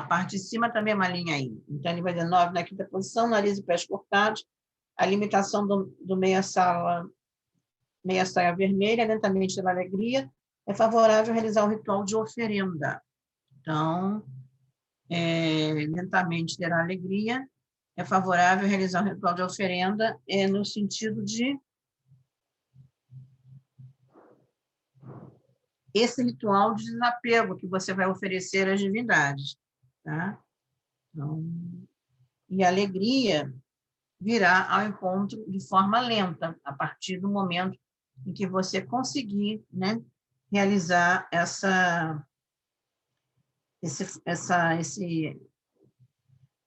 parte de cima também é uma linha Yin. Então, ele vai dizer 9 na quinta posição, nariz e pés cortados, a limitação do meia saia vermelha, lentamente da alegria, é favorável a realizar o ritual de oferenda. Então, lentamente terá alegria, é favorável a realizar o ritual de oferenda, no sentido de esse ritual de desapego que você vai oferecer às divindades. Tá? Então, e a alegria virá ao encontro de forma lenta, a partir do momento em que você conseguir, né, realizar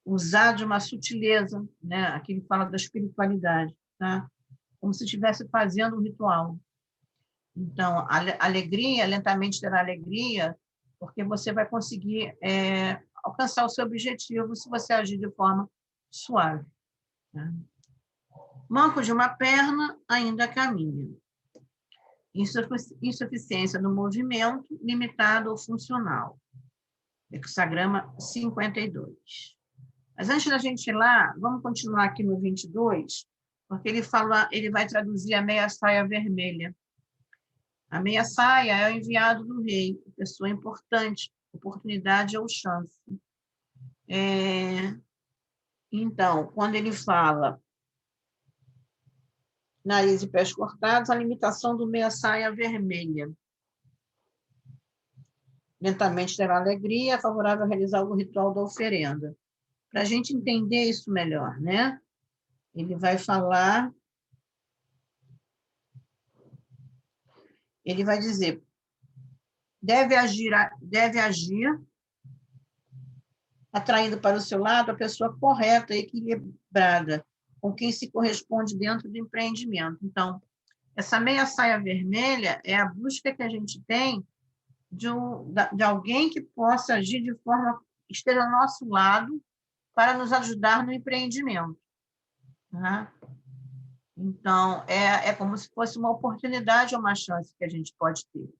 usar de uma sutileza, né? Aqui ele fala da espiritualidade, tá? Como se estivesse fazendo um ritual. Então, a alegria, lentamente terá alegria, porque você vai conseguir alcançar o seu objetivo se você agir de forma suave. Tá? Manco de uma perna ainda caminha. Insuficiência no movimento, limitado ou funcional. Hexagrama 52. Mas antes da gente ir lá, vamos continuar aqui no 22, porque ele vai traduzir a meia saia vermelha. A meia saia é o enviado do rei, pessoa importante, oportunidade ou chance. Então, quando ele fala nariz e pés cortados, a limitação do meia saia vermelha. Lentamente terá alegria, é favorável a realizar o ritual da oferenda. Para a gente entender isso melhor, né? Ele vai falar, ele vai dizer, deve agir atraindo para o seu lado a pessoa correta e equilibrada, com quem se corresponde dentro do empreendimento. Então, essa meia saia vermelha é a busca que a gente tem de alguém que possa agir de forma, esteja ao nosso lado para nos ajudar no empreendimento. Né? Então, é como se fosse uma oportunidade ou uma chance que a gente pode ter.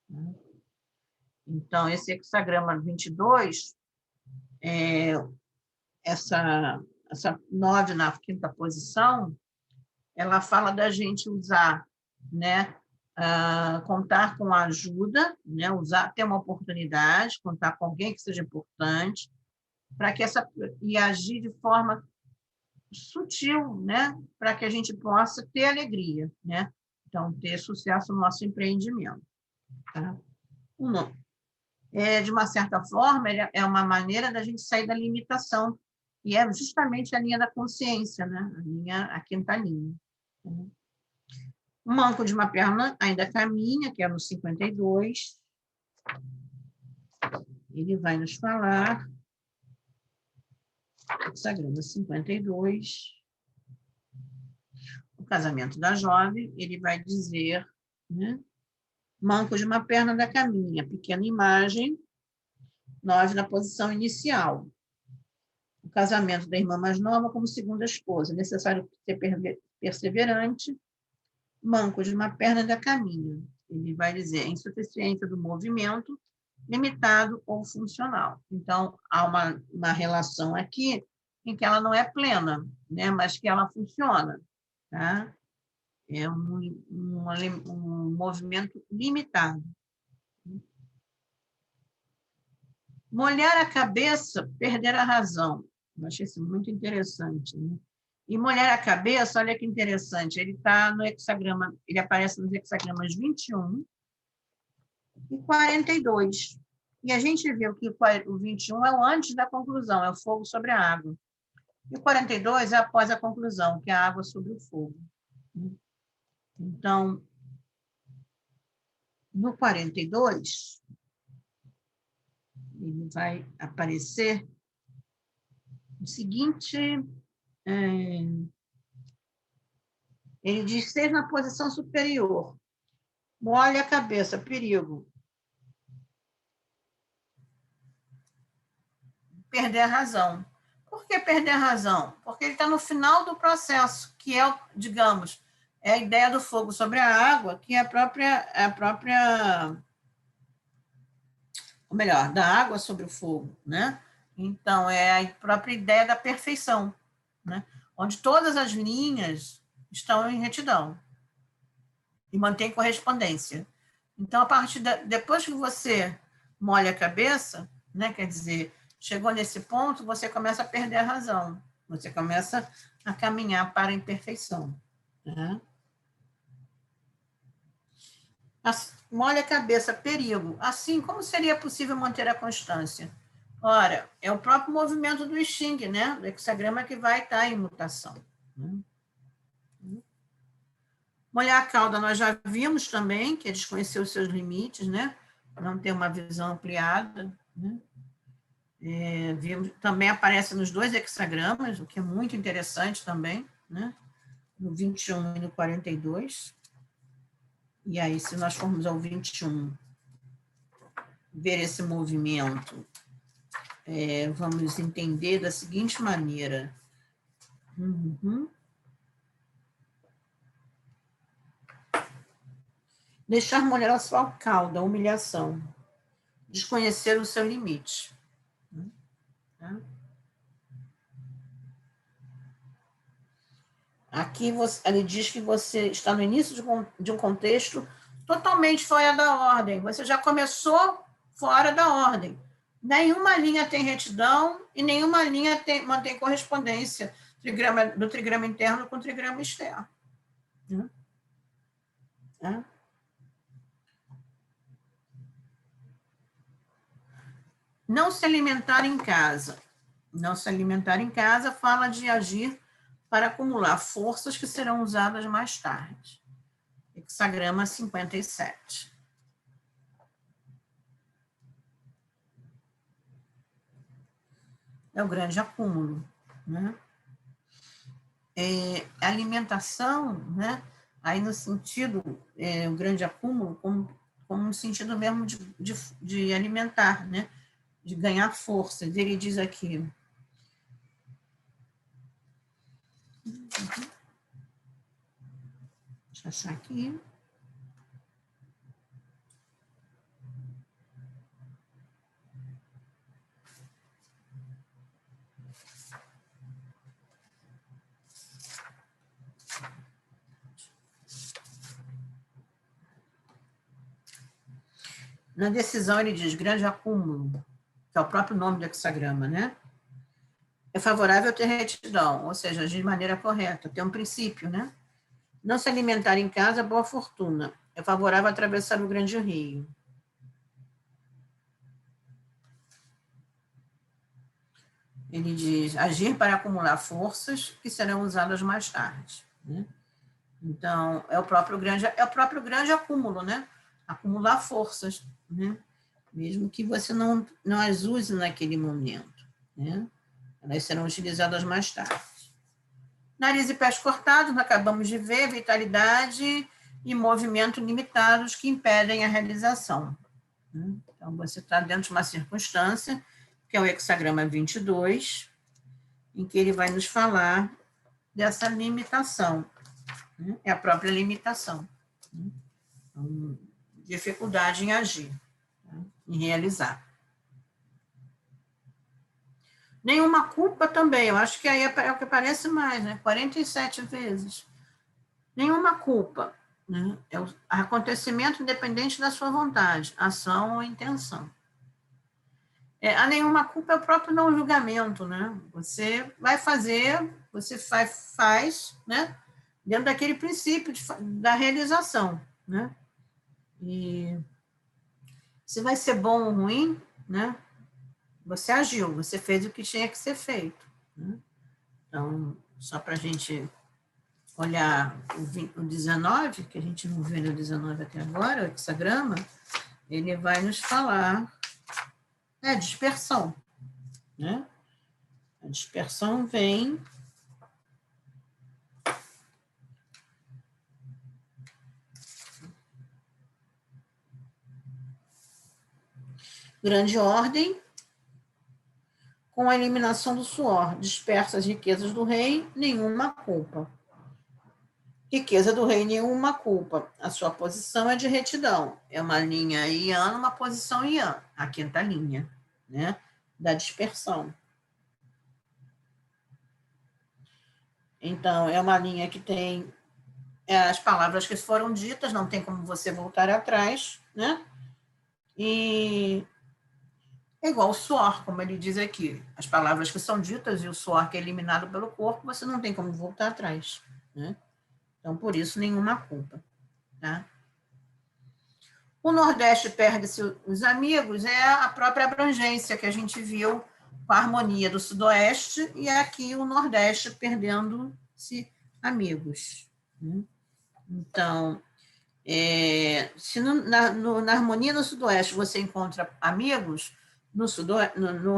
Né? Então, esse hexagrama 22, essa 9 na quinta posição, ela fala da gente usar, né, contar com a ajuda, né, ter uma oportunidade, contar com alguém que seja importante, para que e agir de forma sutil, né, para que a gente possa ter alegria, né? Então, ter sucesso no nosso empreendimento. Tá? De uma certa forma, é uma maneira da gente sair da limitação, e é justamente a linha da consciência, né? A quinta linha. O manco de uma perna ainda caminha, que é no 52. Ele vai nos falar, hexagrama 52, o casamento da jovem, ele vai dizer, né? Manco de uma perna da caminha, pequena imagem, 9 na posição inicial. O casamento da irmã mais nova como segunda esposa, necessário ser perseverante, manco de uma perna da caminha. Ele vai dizer insuficiência do movimento, limitado ou funcional. Então, há uma relação aqui em que ela não é plena, né, mas que ela funciona. Tá? É um movimento limitado. Molhar a cabeça, perder a razão. Eu achei isso muito interessante. Né? E molhar a cabeça, olha que interessante, ele está no hexagrama, ele aparece nos hexagramas 21 e 42. E a gente viu que o 21 é o antes da conclusão, é o fogo sobre a água. E o 42 é após a conclusão, que é a água sobre o fogo. Então, no 42, ele vai aparecer o seguinte... Ele diz: seja na posição superior. Molhe a cabeça, perigo. Perder a razão. Por que perder a razão? Porque ele está no final do processo, que é, digamos, é a ideia do fogo sobre a água, que é a própria, ou melhor, da água sobre o fogo, né? Então, é a própria ideia da perfeição, né? Onde todas as linhas estão em retidão e mantém correspondência. Então, depois que você molha a cabeça, né, quer dizer, chegou nesse ponto, você começa a perder a razão, você começa a caminhar para a imperfeição. Né? Molha a cabeça, perigo. Assim, como seria possível manter a constância? Ora, é o próprio movimento do Xing, né, do hexagrama, que vai estar em mutação. Né? Molhar a cauda, nós já vimos também, que é desconhecer os seus limites, né? Não ter uma visão ampliada. Né? Também aparece nos 2 hexagramas, o que é muito interessante também, né? No 21 e no 42. E aí, se nós formos ao 21, ver esse movimento, vamos entender da seguinte maneira. Deixar molhar a sua cauda, humilhação. Desconhecer o seu limite. Aqui ele diz que você está no início de um contexto totalmente fora da ordem. Você já começou fora da ordem. Nenhuma linha tem retidão e nenhuma linha mantém correspondência do trigrama interno com o trigrama externo. Não se alimentar em casa. Não se alimentar em casa fala de agir para acumular forças que serão usadas mais tarde. Hexagrama 57. É o grande acúmulo. Né? alimentação, né? Aí no sentido, o grande acúmulo, como no sentido mesmo de alimentar, né? De ganhar força. Ele diz aqui... Deixa eu achar aqui. Na decisão, ele diz grande acúmulo, que é o próprio nome do hexagrama, né? É favorável ter retidão, ou seja, agir de maneira correta, ter um princípio, né? Não se alimentar em casa, boa fortuna. É favorável atravessar o grande rio. Ele diz, agir para acumular forças que serão usadas mais tarde, né? Então, é o próprio grande acúmulo, né? Acumular forças, né? Mesmo que você não as use naquele momento, né? Elas serão utilizadas mais tarde. Nariz e pés cortados, acabamos de ver, vitalidade e movimento limitados que impedem a realização. Então, você está dentro de uma circunstância, que é o hexagrama 22, em que ele vai nos falar dessa limitação, né? É a própria limitação, né? Então, dificuldade em agir, né? Em realizar. Nenhuma culpa também, eu acho que aí é o que aparece mais, né? 47 vezes. Nenhuma culpa, né? É o acontecimento independente da sua vontade, ação ou intenção. A nenhuma culpa é o próprio não julgamento, né? Você vai fazer, você faz, né? Dentro daquele princípio da realização, né? E se vai ser bom ou ruim, né? Você agiu, você fez o que tinha que ser feito, né? Então, só para a gente olhar o 19, que a gente não vê no 19 até agora, o hexagrama, ele vai nos falar dispersão, né? A dispersão vem grande ordem, com a eliminação do suor, dispersa as riquezas do rei, nenhuma culpa. Riqueza do rei, nenhuma culpa. A sua posição é de retidão. É uma linha ian, uma posição ian, a quinta linha, né? Da dispersão. Então, é uma linha que tem as palavras que foram ditas, não tem como você voltar atrás, né? E é igual o suor, como ele diz aqui. As palavras que são ditas e o suor que é eliminado pelo corpo, você não tem como voltar atrás, né? Então, por isso, nenhuma culpa, tá? O Nordeste perde-se os amigos, é a própria abrangência que a gente viu com a harmonia do Sudoeste e aqui o Nordeste perdendo-se amigos, né? Então, se na harmonia do Sudoeste você encontra amigos, no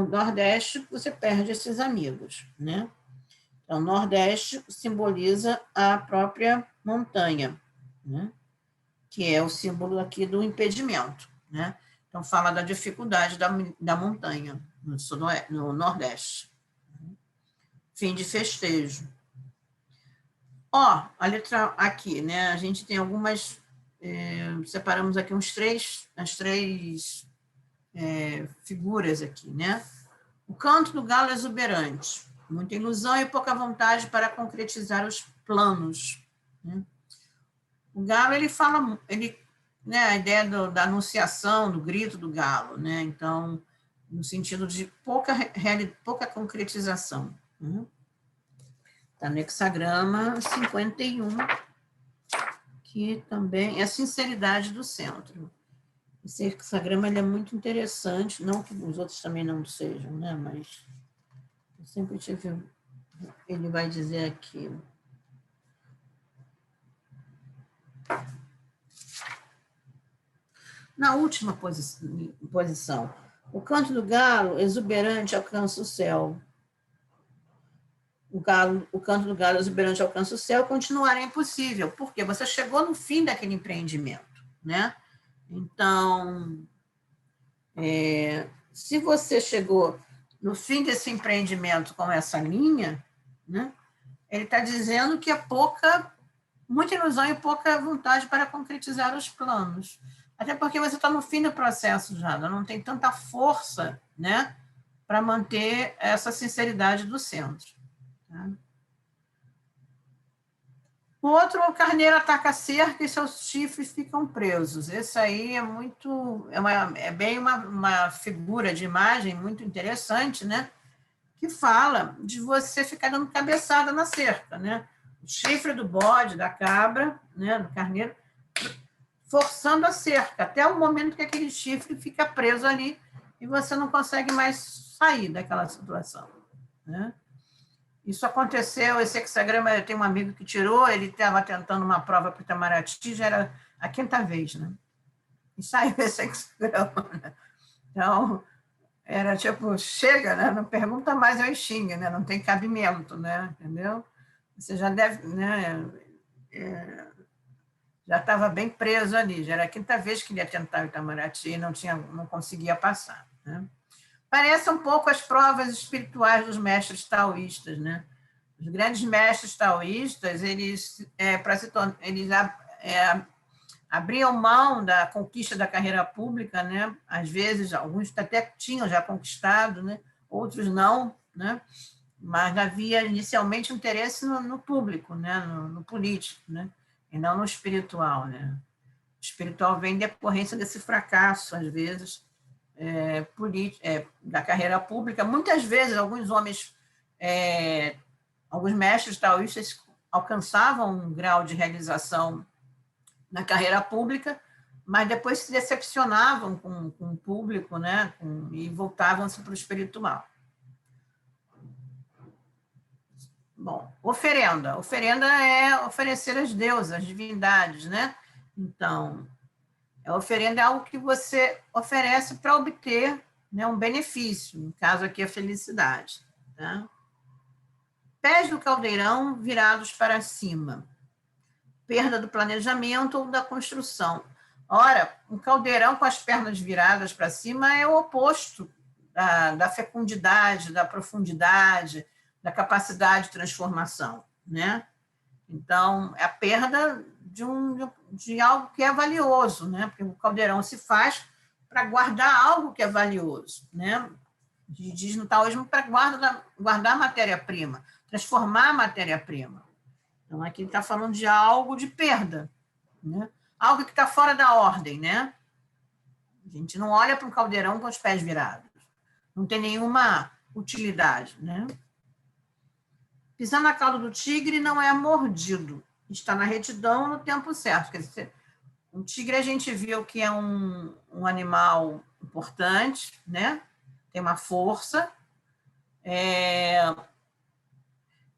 Nordeste você perde esses amigos, né? Então, o Nordeste simboliza a própria montanha, né? Que é o símbolo aqui do impedimento, né? Então, fala da dificuldade da montanha no Nordeste. Fim de festejo. A letra aqui, né? A gente tem algumas... separamos aqui as três figuras aqui, né? O canto do galo exuberante. Muita ilusão e pouca vontade para concretizar os planos, né? O galo, ele fala, né, a ideia da anunciação, do grito do galo, né? Então, no sentido de pouca concretização, né? Está no hexagrama 51, que também é a sinceridade do centro. Esse hexagrama ele é muito interessante, não que os outros também não sejam, né? Mas eu sempre tive... Ele vai dizer aqui... Na última posição, o canto do galo exuberante alcança o céu. o canto do galo exuberante alcança o céu, continuar é impossível, porque você chegou no fim daquele empreendimento, né? Então, se você chegou no fim desse empreendimento com essa linha, né, ele está dizendo que é muita ilusão e pouca vontade para concretizar os planos. Até porque você está no fim do processo já, não tem tanta força, né, para manter essa sinceridade do centro. Tá? O outro, o carneiro ataca a cerca e seus chifres ficam presos. Esse aí é bem uma figura de imagem muito interessante, né? Que fala de você ficar dando cabeçada na cerca, né? O chifre do bode, da cabra, né? Do carneiro, forçando a cerca, até o momento que aquele chifre fica preso ali e você não consegue mais sair daquela situação, né? Isso aconteceu, esse hexagrama, eu tenho um amigo que tirou, ele estava tentando uma prova para o Itamaraty, já era a 5ª vez, né? E saiu esse hexagrama, né? Então, era tipo, chega, né? Não pergunta mais, eu xinga, né? Não tem cabimento, né? Entendeu? Você já deve, né? Já estava bem preso ali, já era a 5ª vez que ele ia tentar o Itamaraty e não conseguia passar, né? Parece um pouco as provas espirituais dos mestres taoístas, né? Os grandes mestres taoístas, eles abriam mão da conquista da carreira pública, né? Às vezes, alguns até tinham já conquistado, né? Outros não, né? Mas havia inicialmente interesse no público, né? No político, né? E não no espiritual, né? O espiritual vem em decorrência desse fracasso, às vezes, da carreira pública. Muitas vezes, alguns mestres taoístas alcançavam um grau de realização na carreira pública, mas depois se decepcionavam com o público, né? E voltavam-se para o espiritual. Bom, oferenda. Oferenda é oferecer às deusas, às divindades, né? Então, a oferenda é algo que você oferece para obter, né, um benefício, no caso aqui a felicidade. Tá? Pés do caldeirão virados para cima. Perda do planejamento ou da construção. Ora, um caldeirão com as pernas viradas para cima é o oposto da fecundidade, da profundidade, da capacidade de transformação, né? Então, é a perda de algo que é valioso, né? Porque o caldeirão se faz para guardar algo que é valioso, né? Diz no taoísmo para guardar matéria-prima, transformar a matéria-prima. Então, aqui ele está falando de algo de perda, né? Algo que está fora da ordem, né? A gente não olha para um caldeirão com os pés virados. Não tem nenhuma utilidade, né? Pisar na cauda do tigre não é mordido. Está na retidão no tempo certo. Quer dizer, um tigre a gente viu que é um animal importante, né? Tem uma força.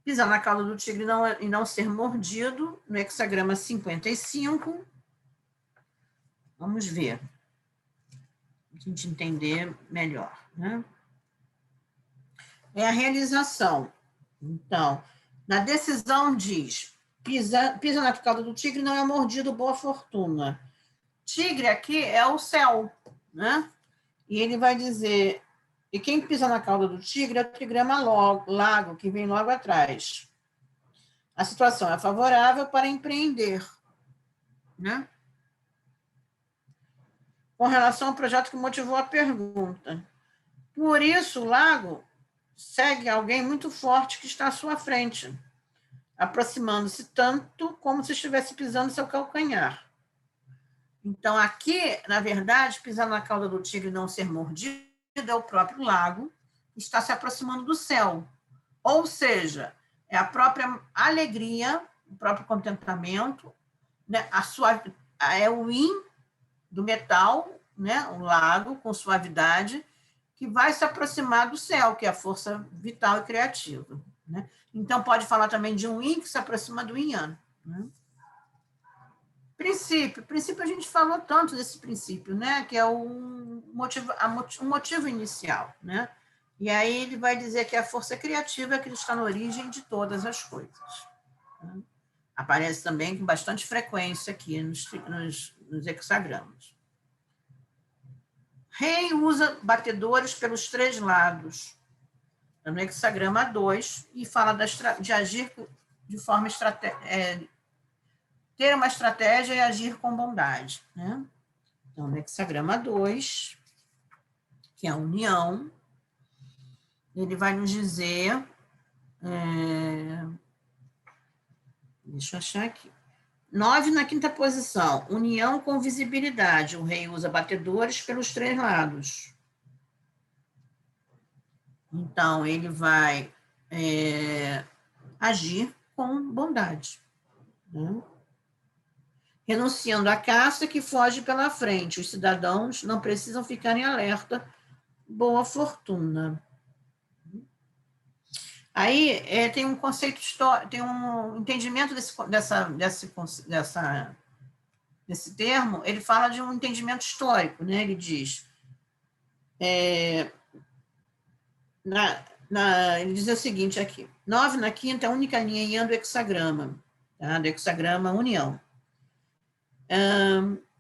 Pisar na cauda do tigre e não ser mordido, no hexagrama 55. Vamos ver. Para a gente entender melhor, né? É a realização. Então, na decisão diz, pisa na cauda do tigre, não é mordido, boa fortuna. Tigre aqui é o céu, né? E ele vai dizer, e quem pisa na cauda do tigre é o trigrama lago, que vem logo atrás. A situação é favorável para empreender, né? Com relação ao projeto que motivou a pergunta. Por isso, o lago segue alguém muito forte que está à sua frente, aproximando-se tanto como se estivesse pisando seu calcanhar. Então, aqui, na verdade, pisar na cauda do tigre e não ser mordido é o próprio lago que está se aproximando do céu. Ou seja, é a própria alegria, o próprio contentamento, né? É o yin do metal, né? O lago com suavidade, que vai se aproximar do céu, que é a força vital e criativa, né? Então, pode falar também de um yin que se aproxima do yin. Né? Princípio, a gente falou tanto desse princípio, né? Que é um motivo inicial, né? E aí ele vai dizer que a força criativa é que está na origem de todas as coisas. Aparece também com bastante frequência aqui nos hexagramas. Rei usa batedores pelos 3 lados, no hexagrama 2, e fala de agir de forma estratégica, ter uma estratégia e agir com bondade. Né? Então, no hexagrama 2, que é a união, ele vai nos dizer... deixa eu achar aqui. 9 na 5ª posição, união com visibilidade. O rei usa batedores pelos 3 lados. Então, ele vai agir com bondade. Né? Renunciando à caça que foge pela frente. Os cidadãos não precisam ficar em alerta. Boa fortuna. Aí tem um conceito histórico, tem um entendimento desse termo, ele fala de um entendimento histórico, né? Ele diz, ele diz o seguinte aqui, 9 na 5ª, a única linha Yan do hexagrama, tá? Do hexagrama união.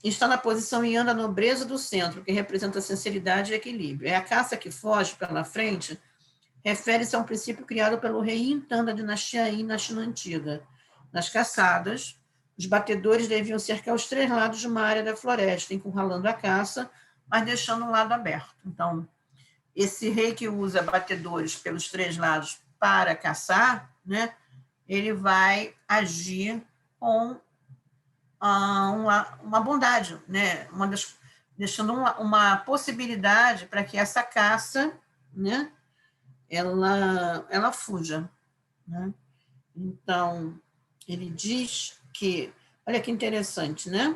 Está na posição Yan da nobreza do centro, que representa a sinceridade e equilíbrio. É a caça que foge pela frente, refere-se a um princípio criado pelo rei Yintan da dinastia Yin na China Antiga. Nas caçadas, os batedores deviam cercar os 3 lados de uma área da floresta, encurralando a caça, mas deixando um lado aberto. Então, esse rei que usa batedores pelos 3 lados para caçar, né, ele vai agir com uma bondade, né, deixando uma possibilidade para que essa caça, né, ela fuja. Né? Então, ele diz que, olha que interessante, né?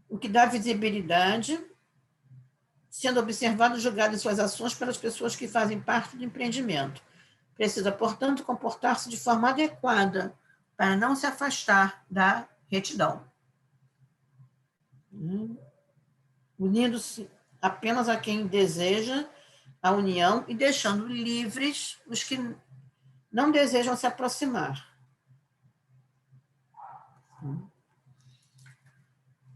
O que dá visibilidade, sendo observado e julgado em suas ações pelas pessoas que fazem parte do empreendimento. Precisa, portanto, comportar-se de forma adequada para não se afastar da retidão. Unindo-se apenas a quem deseja a união e deixando livres os que não desejam se aproximar.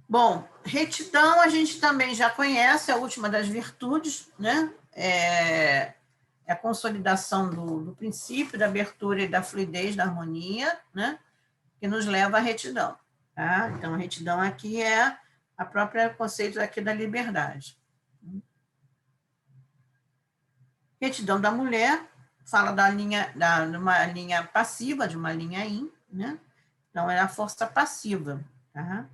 Bom, retidão a gente também já conhece, a última das virtudes, né? É a consolidação do princípio da abertura e da fluidez, da harmonia, né? Que nos leva à retidão. Tá? Então, a retidão aqui é a própria conceito aqui da liberdade. Retidão da mulher fala de uma linha passiva, de uma linha Yin, né? Então, é a força passiva. Tá?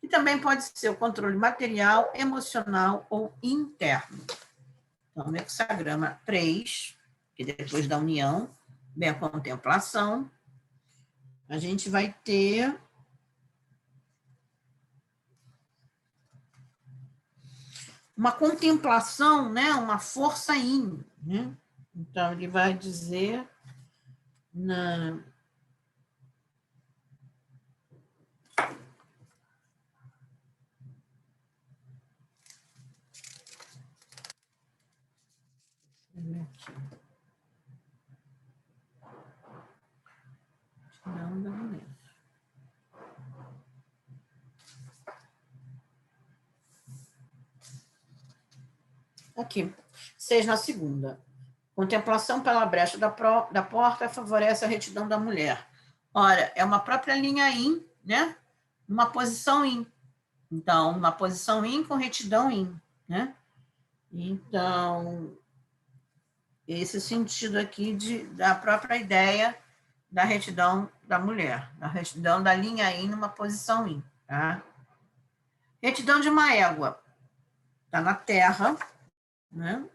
E também pode ser o controle material, emocional ou interno. Então, no hexagrama 3, que depois da união, vem a contemplação, a gente vai ter uma contemplação, né? Uma força Yin, né? Então, ele vai dizer aqui, 6 na segunda. Contemplação pela brecha da porta favorece a retidão da mulher. Ora, é uma própria linha Yin, né? Uma posição Yin. Então, uma posição Yin com retidão Yin, né? Então, esse sentido aqui da própria ideia da retidão da mulher, da retidão da linha Yin numa posição Yin, tá? Retidão de uma égua. Está na terra, né?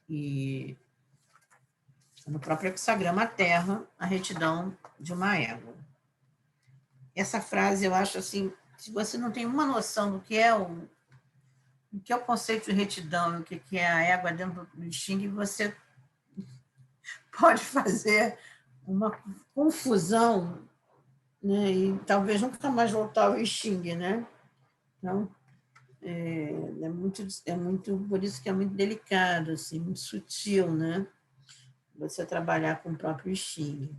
E no próprio hexagrama terra, a retidão de uma égua. Essa frase, eu acho assim, se você não tem uma noção do que é o conceito de retidão, o que é a égua dentro do Xing, você pode fazer uma confusão, né? E talvez nunca mais voltar ao Xing, né? Então, Por isso que é muito delicado, assim, muito sutil, né? Você trabalhar com o próprio estilo.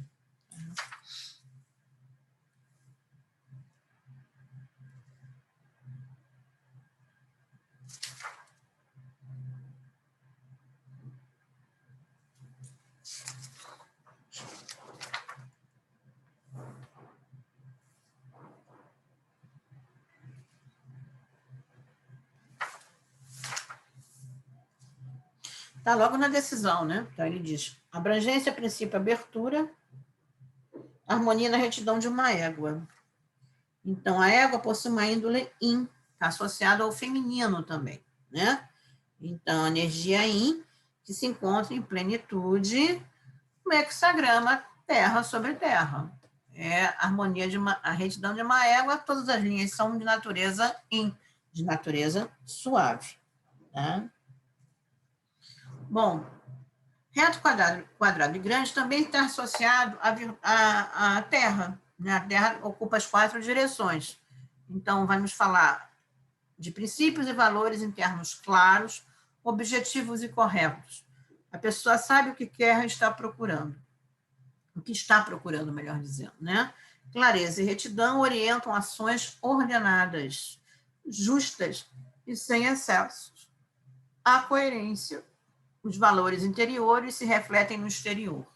Está logo na decisão, né? Então, ele diz, abrangência, princípio, abertura, harmonia na retidão de uma égua. Então, a égua possui uma índole yin, está associada ao feminino também, né? Então, a energia yin, que se encontra em plenitude no hexagrama terra sobre terra. É a harmonia a retidão de uma égua, todas as linhas são de natureza yin, de natureza suave, tá? Bom, reto, quadrado e grande também está associado à Terra, né? A Terra ocupa as 4 direções. Então, vamos falar de princípios e valores internos claros, objetivos e corretos. A pessoa sabe o que quer e está procurando. O que está procurando, melhor dizendo, né? Clareza e retidão orientam ações ordenadas, justas e sem excessos. A coerência. Os valores interiores se refletem no exterior.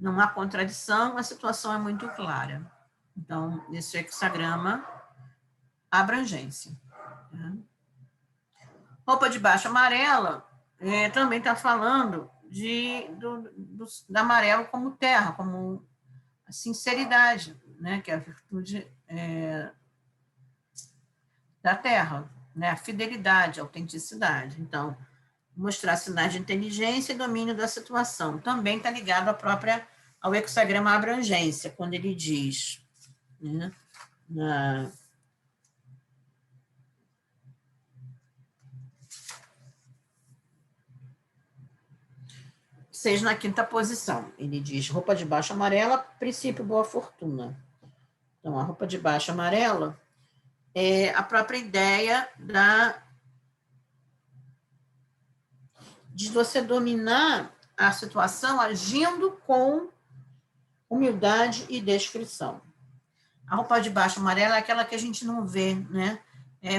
Não há contradição, a situação é muito clara. Então, nesse hexagrama, abrangência. Roupa de baixo amarela também está falando da amarelo como terra, como a sinceridade, né, que é a virtude da terra, né, a fidelidade, a autenticidade. Então, mostrar sinais de inteligência e domínio da situação. Também está ligado ao hexagrama abrangência, quando ele diz, né, 6 na 5ª posição. Ele diz, roupa de baixo amarela, princípio boa fortuna. Então, a roupa de baixo amarela é a própria ideia de você dominar a situação agindo com humildade e descrição. A roupa de baixo amarela é aquela que a gente não vê, né?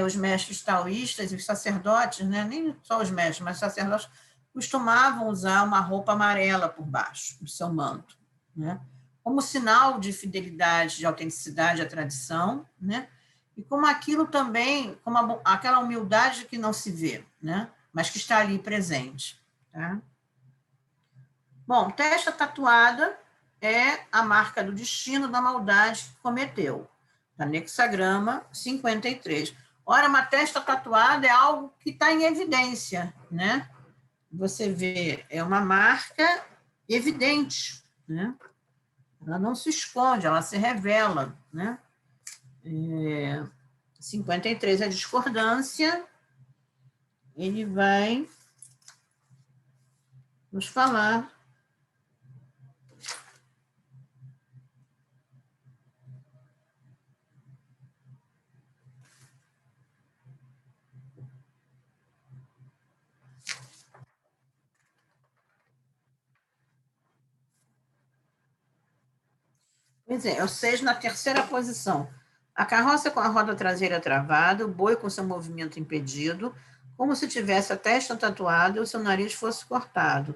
Os mestres taoístas e os sacerdotes, né? Nem só os mestres, mas os sacerdotes costumavam usar uma roupa amarela por baixo do seu manto, né? Como sinal de fidelidade, de autenticidade à tradição, né? E como aquilo também, como aquela humildade que não se vê, né? Mas que está ali presente, tá? Bom, testa tatuada é a marca do destino da maldade que cometeu. Está no hexagrama 53. Ora, uma testa tatuada é algo que está em evidência, né? Você vê, é uma marca evidente, né? Ela não se esconde, ela se revela, né? 53 é discordância. Ele vai nos falar Pois é o 6 na 3ª posição. A carroça com a roda traseira travada, o boi com seu movimento impedido, como se tivesse a testa tatuada e o seu nariz fosse cortado.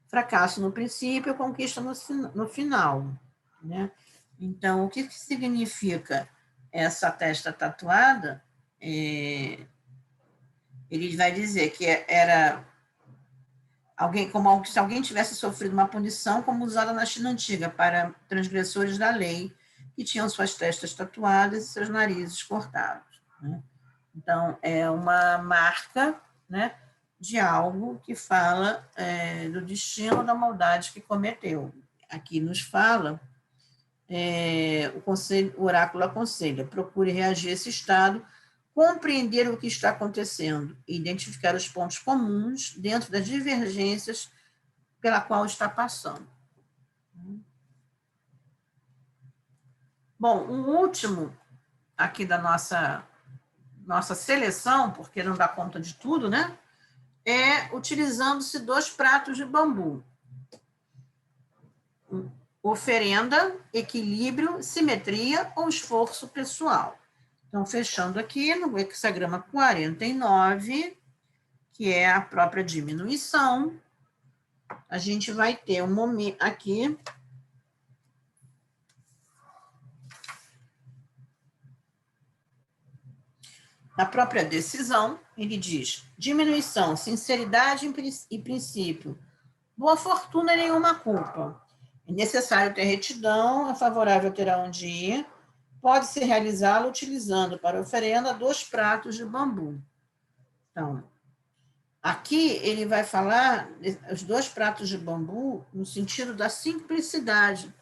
Fracasso no princípio, conquista no final, né? Então, o que significa essa testa tatuada? Ele vai dizer que era como se alguém tivesse sofrido uma punição, como usada na China antiga, para transgressores da lei, que tinham suas testas tatuadas e seus narizes cortados, né? Então, é uma marca, né, de algo que fala do destino da maldade que cometeu. Aqui nos fala, o oráculo aconselha, procure reagir a esse estado, compreender o que está acontecendo e identificar os pontos comuns dentro das divergências pela qual está passando. Bom, um último aqui do nossa seleção, porque não dá conta de tudo, né? É utilizando-se 2 pratos de bambu. Oferenda, equilíbrio, simetria ou esforço pessoal. Então, fechando aqui no hexagrama 49, que é a própria diminuição, a gente vai ter um momento aqui. Na própria decisão, ele diz: diminuição, sinceridade e princípio, boa fortuna e nenhuma culpa. É necessário ter retidão, é favorável ter aonde ir, pode-se realizá-lo utilizando para oferenda 2 pratos de bambu. Então, aqui ele vai falar os 2 pratos de bambu no sentido da simplicidade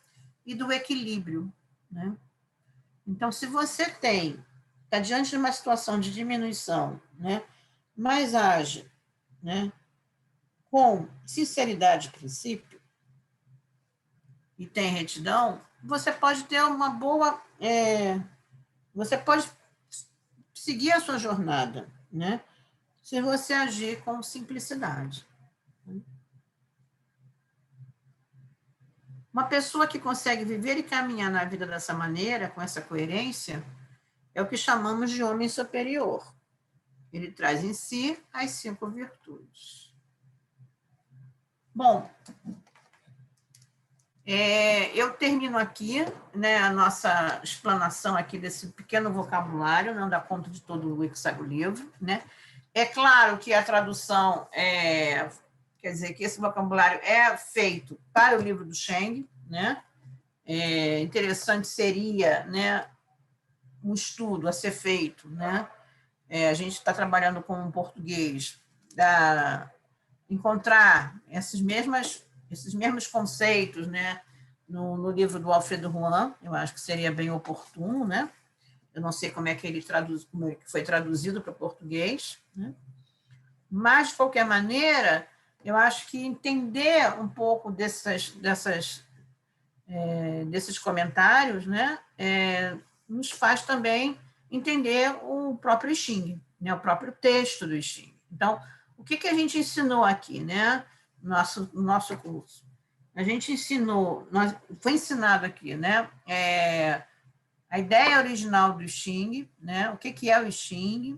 e do equilíbrio, né? Então, se você está diante de uma situação de diminuição, né, mas age, né, com sinceridade e princípio, e tem retidão, você pode ter uma boa... você pode seguir a sua jornada, né, se você agir com simplicidade. Uma pessoa que consegue viver e caminhar na vida dessa maneira, com essa coerência, é o que chamamos de homem superior. Ele traz em si as 5 virtudes. Bom, eu termino aqui, né, a nossa explanação aqui desse pequeno vocabulário, não dá conta de todo o livro, né? É claro que a tradução quer dizer que esse vocabulário é feito para o livro do Cheng, né? Interessante seria, né, um estudo a ser feito, né? A gente está trabalhando com um português, encontrar esses mesmos conceitos, né, no livro do Alfredo Juan, eu acho que seria bem oportuno, né? Eu não sei como é que ele como é que foi traduzido para o português, né? Mas, de qualquer maneira, eu acho que entender um pouco desses comentários, né, nos faz também entender o próprio Xing, né, o próprio texto do Xing. Então, o que a gente ensinou aqui, né, no nosso curso? A gente foi ensinado aqui, né, a ideia original do Xing, né, o que é o Xing,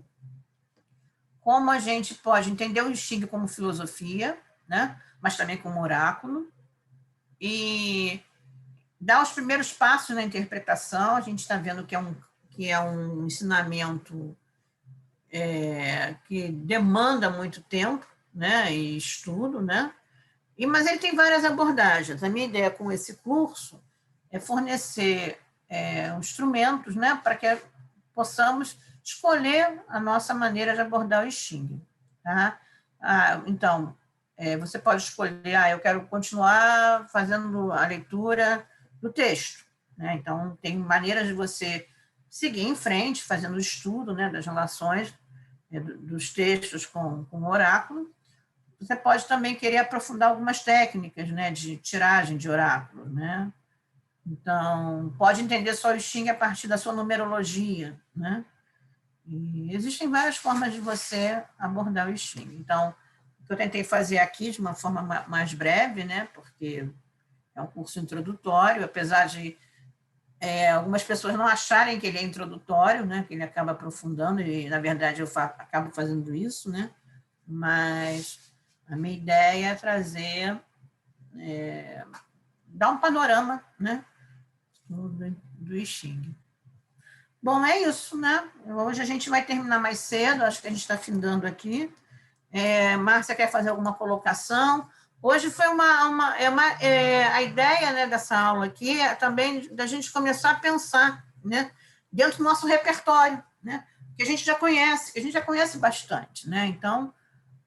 como a gente pode entender o Xing como filosofia, né, mas também como oráculo, e dar os primeiros passos na interpretação. A gente está vendo que é um ensinamento que demanda muito tempo, né, e estudo, né? Mas ele tem várias abordagens. A minha ideia com esse curso é fornecer instrumentos, né, para que possamos escolher a nossa maneira de abordar o Xing. Tá? Então, você pode escolher, eu quero continuar fazendo a leitura do texto, né? Então, tem maneiras de você seguir em frente, fazendo o estudo, né, das relações dos textos com o oráculo. Você pode também querer aprofundar algumas técnicas, né, de tiragem de oráculo, né? Então, pode entender só o Xing a partir da sua numerologia, né? E existem várias formas de você abordar o Xing. Então, o que eu tentei fazer aqui de uma forma mais breve, né, porque é um curso introdutório, apesar de algumas pessoas não acharem que ele é introdutório, né, que ele acaba aprofundando, e, na verdade, eu acabo fazendo isso, né, mas a minha ideia é trazer, dar um panorama, né, do I Ching. Bom, é isso, né? Hoje a gente vai terminar mais cedo, acho que a gente está findando aqui. Márcia quer fazer alguma colocação? Hoje foi a ideia, né, dessa aula aqui é também da gente começar a pensar, né, dentro do nosso repertório, né, que a gente já conhece bastante, né? Então,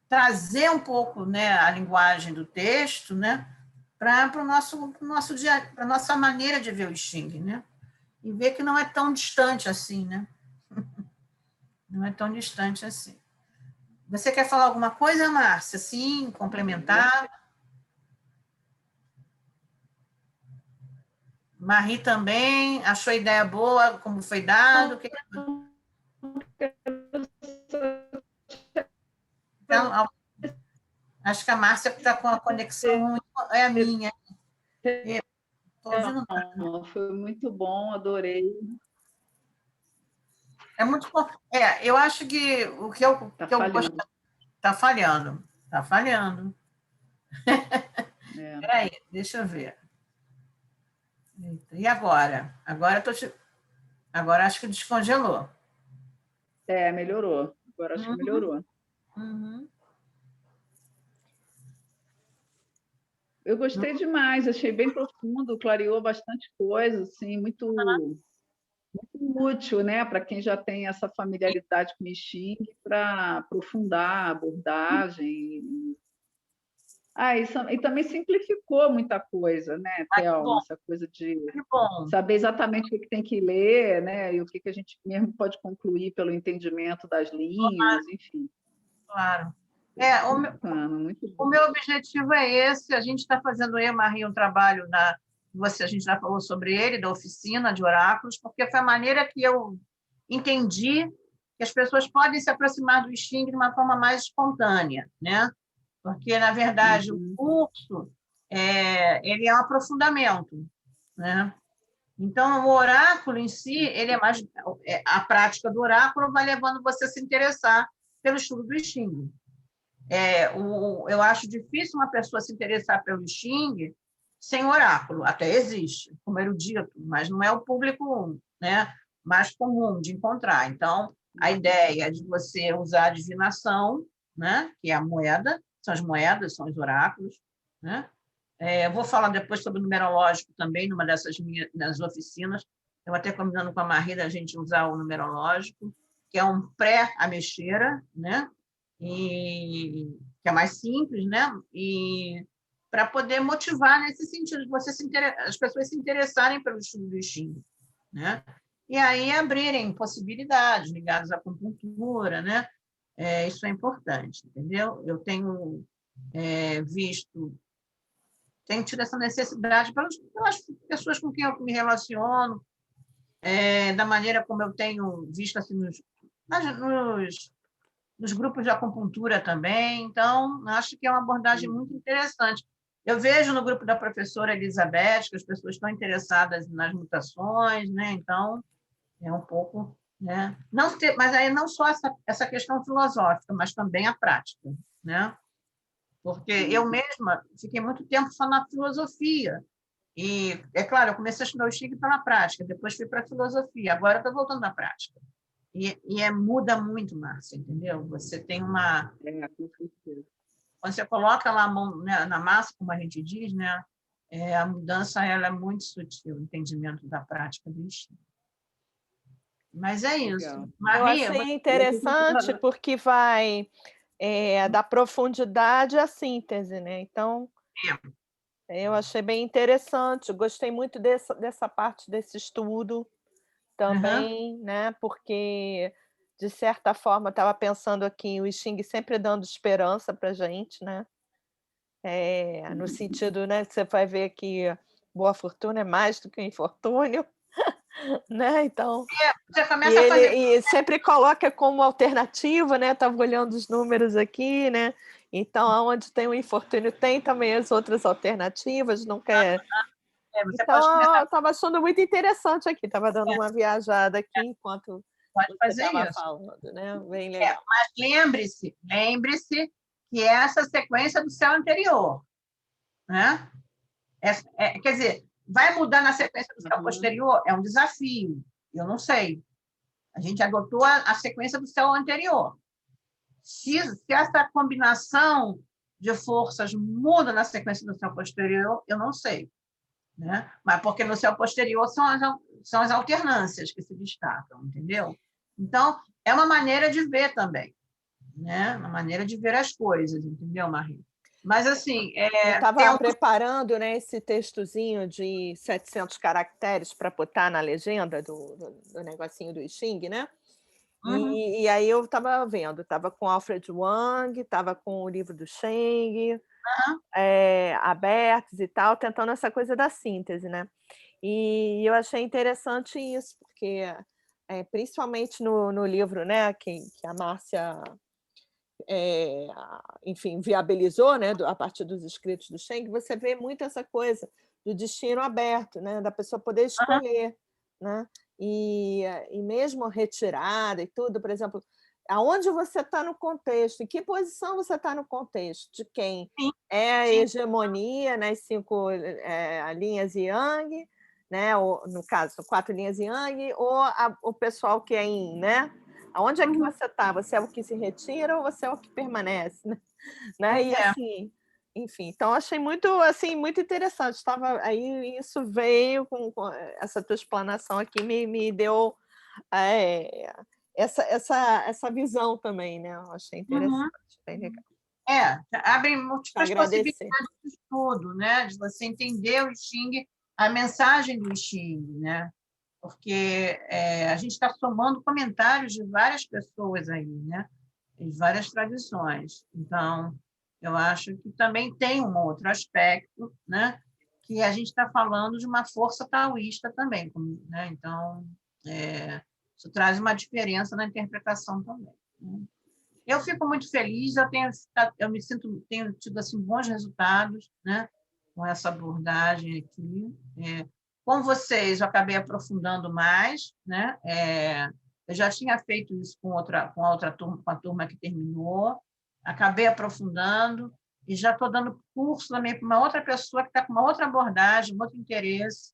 trazer um pouco, né, a linguagem do texto, né, para a nossa maneira de ver o Xing, né? E ver que não é tão distante assim, né? Não é tão distante assim. Você quer falar alguma coisa, Márcia? Sim, complementar? Marie também achou a ideia boa, como foi dado? Acho que a Márcia está com a conexão muito... É a minha. Estou ouvindo nada. Não, foi muito bom, adorei. É muito bom. Eu acho que o que eu falhando. gosto... Está falhando. Está falhando. Espera aí, deixa eu ver. Eita, e agora? Agora acho que descongelou. Melhorou. Agora acho que melhorou. Uhum. Eu gostei demais, achei bem profundo, clareou bastante coisa, assim, muito, muito útil, né, para quem já tem essa familiaridade com o Xing, para aprofundar a abordagem. E também simplificou muita coisa, né, Thelma? Essa coisa de saber exatamente o que tem que ler, né, e o que a gente mesmo pode concluir pelo entendimento das linhas, enfim. Claro. Muito o meu objetivo é esse. A gente está fazendo, eu e a Maria, um trabalho a gente já falou sobre ele, da oficina de oráculos, porque foi a maneira que eu entendi que as pessoas podem se aproximar do Xing de uma forma mais espontânea, né? Porque, na verdade, o curso ele é um aprofundamento, né? Então, o oráculo em si, ele é mais... A prática do oráculo vai levando você a se interessar pelo estudo do Xing. Eu acho difícil uma pessoa se interessar pelo Xing sem oráculo. Até existe, como erudito, mas não é o público, né, mais comum de encontrar. Então, a ideia de você usar a divinação, né, que é a moeda, são as moedas, são os oráculos, né? Eu vou falar depois sobre o numerológico também, numa dessas minhas oficinas. Eu até combinando com a Maria a gente usar o numerológico, que é um pré-ameixeira, né? E que é mais simples, né? E para poder motivar nesse sentido, de as pessoas se interessarem pelo estudo do Xing, né? E aí abrirem possibilidades ligadas à acupuntura, né? Isso é importante, entendeu? Eu tenho visto, tenho tido essa necessidade pelas pessoas com quem eu me relaciono, da maneira como eu tenho visto assim, nos grupos de acupuntura também. Então, acho que é uma abordagem muito interessante. Eu vejo no grupo da professora Elizabeth que as pessoas estão interessadas nas mutações, né? Então, é um pouco... né? Mas aí não só essa questão filosófica, mas também a prática, né? Porque eu mesma fiquei muito tempo só na filosofia. E, é claro, eu comecei a estudar o Xing pela prática, depois fui para a filosofia, agora estou voltando à prática. Muda muito, Márcia, entendeu? Você tem uma... Quando você coloca lá a mão, né, na massa, como a gente diz, né, a mudança ela é muito sutil, o entendimento da prática do Xing. Mas é isso. Maria, eu achei interessante porque vai da profundidade à síntese, né? Então, eu achei bem interessante, gostei muito dessa parte desse estudo também, né? Porque, de certa forma, eu estava pensando aqui, o Xing sempre dando esperança para a gente, né? No sentido, né, que você vai ver que boa fortuna é mais do que um infortúnio, né? Então, você começa a fazer... e sempre coloca como alternativa, né? Estava olhando os números aqui, né? Então, onde tem um infortúnio, tem também as outras alternativas, não quer... Então, eu estava achando muito interessante aqui, estava dando uma viajada aqui enquanto você estava falando, né? Bem legal. Mas lembre-se que essa sequência do céu anterior, né? Quer dizer, vai mudar na sequência do céu posterior? É um desafio, eu não sei. A gente adotou a sequência do céu anterior. Se essa combinação de forças muda na sequência do céu posterior, eu não sei. Né? Mas porque no céu posterior são as alternâncias que se destacam, entendeu? Então, é uma maneira de ver também, né? Uma maneira de ver as coisas, entendeu, Maria? Mas, assim... eu estava preparando, né, esse textozinho de 700 caracteres para botar na legenda do negocinho do Xing, né? E aí eu estava vendo, estava com Alfred Wang, estava com o livro do Cheng, abertos e tal, tentando essa coisa da síntese, né? E eu achei interessante isso, porque principalmente no livro, né, que a Márcia enfim, viabilizou, né, a partir dos escritos do Schenck, você vê muito essa coisa do destino aberto, né, da pessoa poder escolher, né? E mesmo retirada e tudo, por exemplo, aonde você está no contexto, em que posição você está no contexto, de quem Sim, é a sim. hegemonia nas 5 linhas Yang, né, ou, no caso, 4 linhas Yang, ou o pessoal que é Yin, né? Aonde é que você está? Você é o que se retira ou você é o que permanece, né? E assim, enfim, então achei muito, assim, muito interessante. Estava aí, isso veio com essa tua explanação aqui, me deu essa visão também, né? Eu achei interessante, bem legal. Abre múltiplas Agradecer. possibilidades de estudo, né? De você entender o Xing, a mensagem do Xing, né? Porque a gente está somando comentários de várias pessoas aí, né? De várias tradições. Então, eu acho que também tem um outro aspecto, né? Que a gente está falando de uma força taoísta também, né? Então, isso traz uma diferença na interpretação também, né? Eu fico muito feliz, tenho tido assim bons resultados, né, com essa abordagem aqui. Com vocês, eu acabei aprofundando mais, né? Eu já tinha feito isso com a outra turma, com a turma que terminou, acabei aprofundando e já estou dando curso também para uma outra pessoa que está com uma outra abordagem, um outro interesse.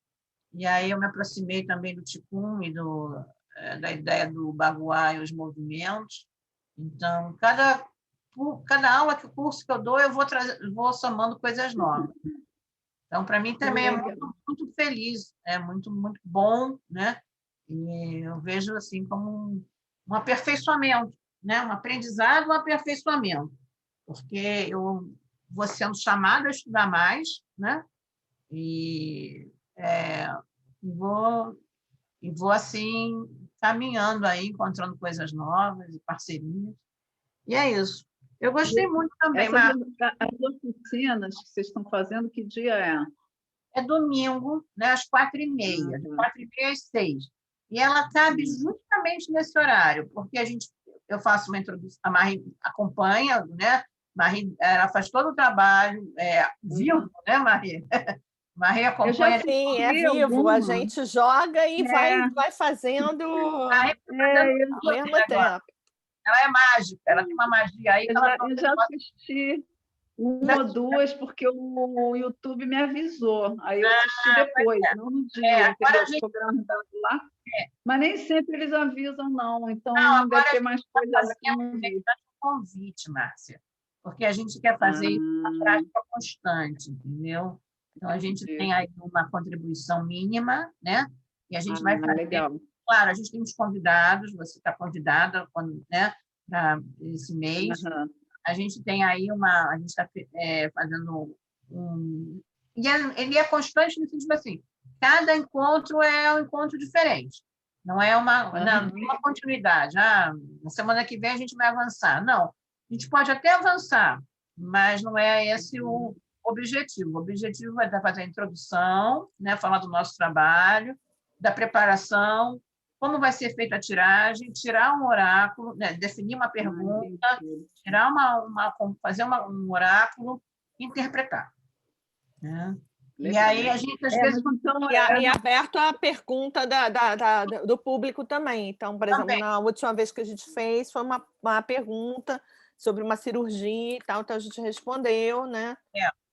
E aí eu me aproximei também do Qigong e da ideia do Baguá e os movimentos. Então, cada aula, curso que eu dou, eu vou somando coisas novas. Então, para mim também é muito, muito feliz, é muito, muito bom, né? E eu vejo assim como um aperfeiçoamento, né? Um aprendizado, um aperfeiçoamento, porque eu vou sendo chamada a estudar mais, né? E vou assim caminhando aí, encontrando coisas novas e parcerias. E é isso. Eu gostei muito também, Marta. As oficinas que vocês estão fazendo, que dia é? É domingo, né, às 4h30, de 4h30 às 6h. E ela cabe justamente nesse horário, porque eu faço uma introdução, a Marie acompanha, né? Marie, ela faz todo o trabalho, vivo, né, Marie? Marie acompanha. Sim, é vivo, a gente joga e vai fazendo ao mesmo tempo. Ela é mágica, ela tem uma magia aí. Eu já assisti uma ou duas, porque o YouTube me avisou. Aí eu assisti depois, não no dia, entendeu? Ficou gravado lá. Mas nem sempre eles avisam, não. Então, deve ter mais coisa lá que eu não vi. Um convite, Márcia, porque a gente quer fazer uma prática constante, entendeu? Então, a gente tem aí uma contribuição mínima, né? E a gente vai fazer. Legal. Claro, a gente tem os convidados, você está convidada, né, para esse mês. A gente tem aí a gente está fazendo e ele é constante no sentido assim, cada encontro é um encontro diferente, não é uma continuidade. Na semana que vem a gente vai avançar. Não, a gente pode até avançar, mas não é esse o objetivo. O objetivo é fazer a introdução, né, falar do nosso trabalho, da preparação, como vai ser feita a tiragem, tirar um oráculo, né, definir uma pergunta, tirar fazer um oráculo, interpretar, né? E aí a gente às vezes e aberto a pergunta do público também. Então, por exemplo, na última vez que a gente fez foi uma pergunta sobre uma cirurgia e tal, então a gente respondeu, né,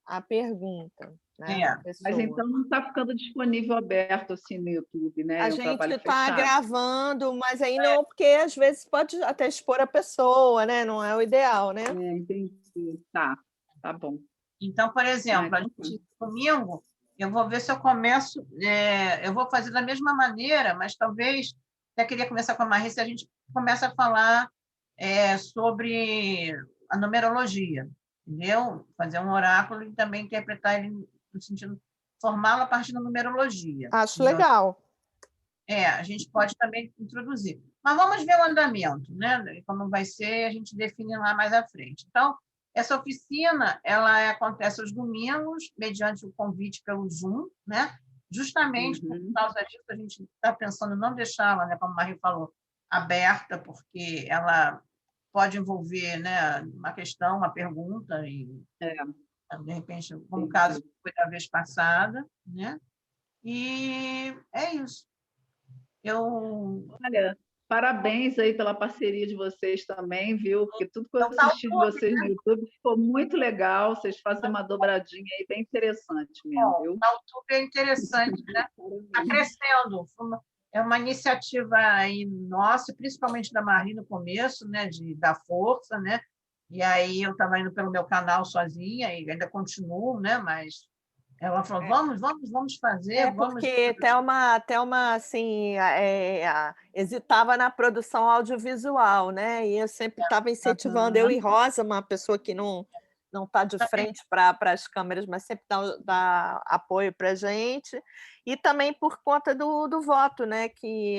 a pergunta. Né, mas então não está ficando disponível aberto assim no YouTube, né? A gente está gravando, mas aí não, porque às vezes pode até expor a pessoa, né? Não é o ideal, né? Entendi. Tá bom. Então, por exemplo, domingo, eu vou ver se eu começo, eu vou fazer da mesma maneira, mas talvez, até queria começar com a Marisa, a gente começa a falar sobre a numerologia, entendeu? Fazer um oráculo e também interpretar ele no sentido formá-lo a partir da numerologia. Acho legal. A gente pode também introduzir. Mas vamos ver o andamento, né? Como vai ser, a gente define lá mais à frente. Então, essa oficina, ela acontece aos domingos, mediante o convite pelo Zoom, né? Justamente por causa disso, a gente está pensando em não deixá-la, né, como a Marie falou, aberta, porque ela pode envolver, né, uma questão, uma pergunta, e, de repente, como o caso foi da vez passada, né? E é isso. Olha, parabéns aí pela parceria de vocês também, viu? Porque tudo que eu assisti de vocês no YouTube ficou muito legal. Vocês fazem uma dobradinha aí bem interessante mesmo, viu? O YouTube é interessante, né? Está crescendo. É uma iniciativa aí nossa, principalmente da Marie no começo, né? De dar força, né? E aí eu estava indo pelo meu canal sozinha e ainda continuo, né? Mas ela falou, vamos fazer, porque Thelma assim, hesitava na produção audiovisual, né? E eu sempre estava incentivando, eu e Rosa, uma pessoa que não está de frente para as câmeras, mas sempre dá apoio para a gente, e também por conta do voto, né? Que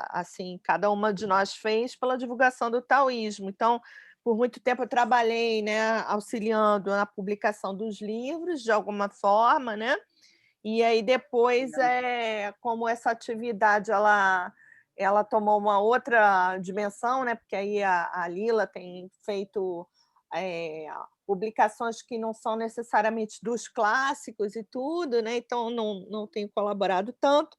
assim, cada uma de nós fez pela divulgação do taoísmo. Então, por muito tempo eu trabalhei, né, auxiliando na publicação dos livros, de alguma forma, né? E aí depois, como essa atividade ela tomou uma outra dimensão, né? Porque aí a Lila tem feito publicações que não são necessariamente dos clássicos e tudo, né? Então não tenho colaborado tanto.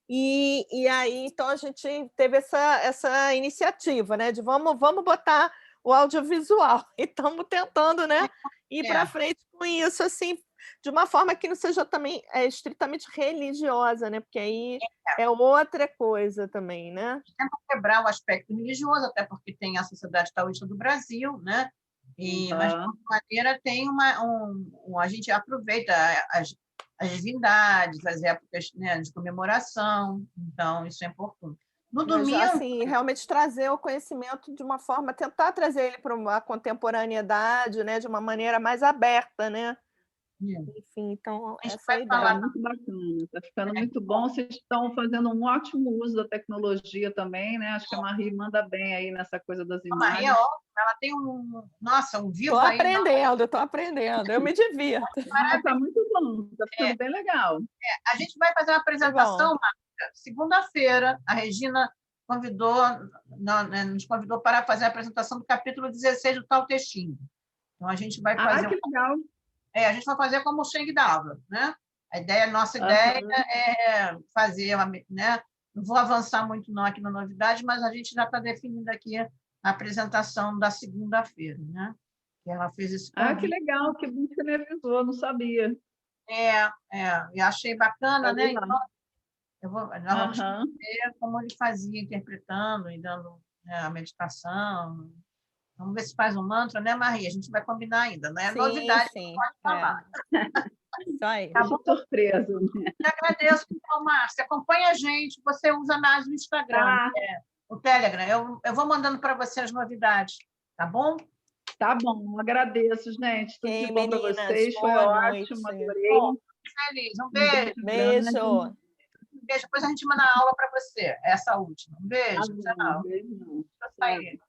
E aí então a gente teve essa iniciativa, né? De vamos botar o audiovisual, e estamos tentando, né, ir para frente com isso, assim, de uma forma que não seja também estritamente religiosa, né? Porque aí é outra coisa também, né? Tenta quebrar o aspecto religioso, até porque tem a Sociedade Taoísta do Brasil, né? Mas, de qualquer maneira, tem a gente aproveita as divindades, as épocas, né, de comemoração, então isso é importante. No domingo... assim, realmente trazer o conhecimento de uma forma, tentar trazer ele para uma contemporaneidade, né, de uma maneira mais aberta, né? Enfim, então, essa é a ideia. Muito bacana, está ficando muito bom. Vocês estão fazendo um ótimo uso da tecnologia também, né? Acho que a Marie manda bem aí nessa coisa das imagens. A Marie é ótima, ela tem um vivo aí. Estou aprendendo, eu me divirto. Está muito bom, está ficando bem legal. A gente vai fazer uma apresentação, Marta, segunda-feira. A Regina nos convidou para fazer a apresentação do capítulo 16 do Tao Te Ching. Então, a gente vai fazer... que legal! A gente vai fazer como o Sheng dava, né? Nossa ideia é fazer, né? Não vou avançar muito não aqui na novidade, mas a gente já está definindo aqui a apresentação da segunda-feira, né? Que ela fez esse convite. Que legal, que bom que você me avisou, não sabia. Eu achei bacana, né? Então, nós vamos ver como ele fazia, interpretando e dando, né, a meditação. Vamos ver se faz um mantra, né, Maria? A gente vai combinar ainda, não é novidade, sim. Pode falar. Isso aí. Tá bom, surpresa. Eu agradeço, então, Márcia. Acompanha a gente, você usa mais o Instagram, o Telegram. Eu vou mandando para você as novidades, tá bom? Tá bom, agradeço, gente. Tudo de bom para vocês, foi ótimo, adorei. Feliz, um beijo. Beijo. Depois a gente manda a aula para você, essa última. Um beijo, tchau. Beijo. Deixa eu sair.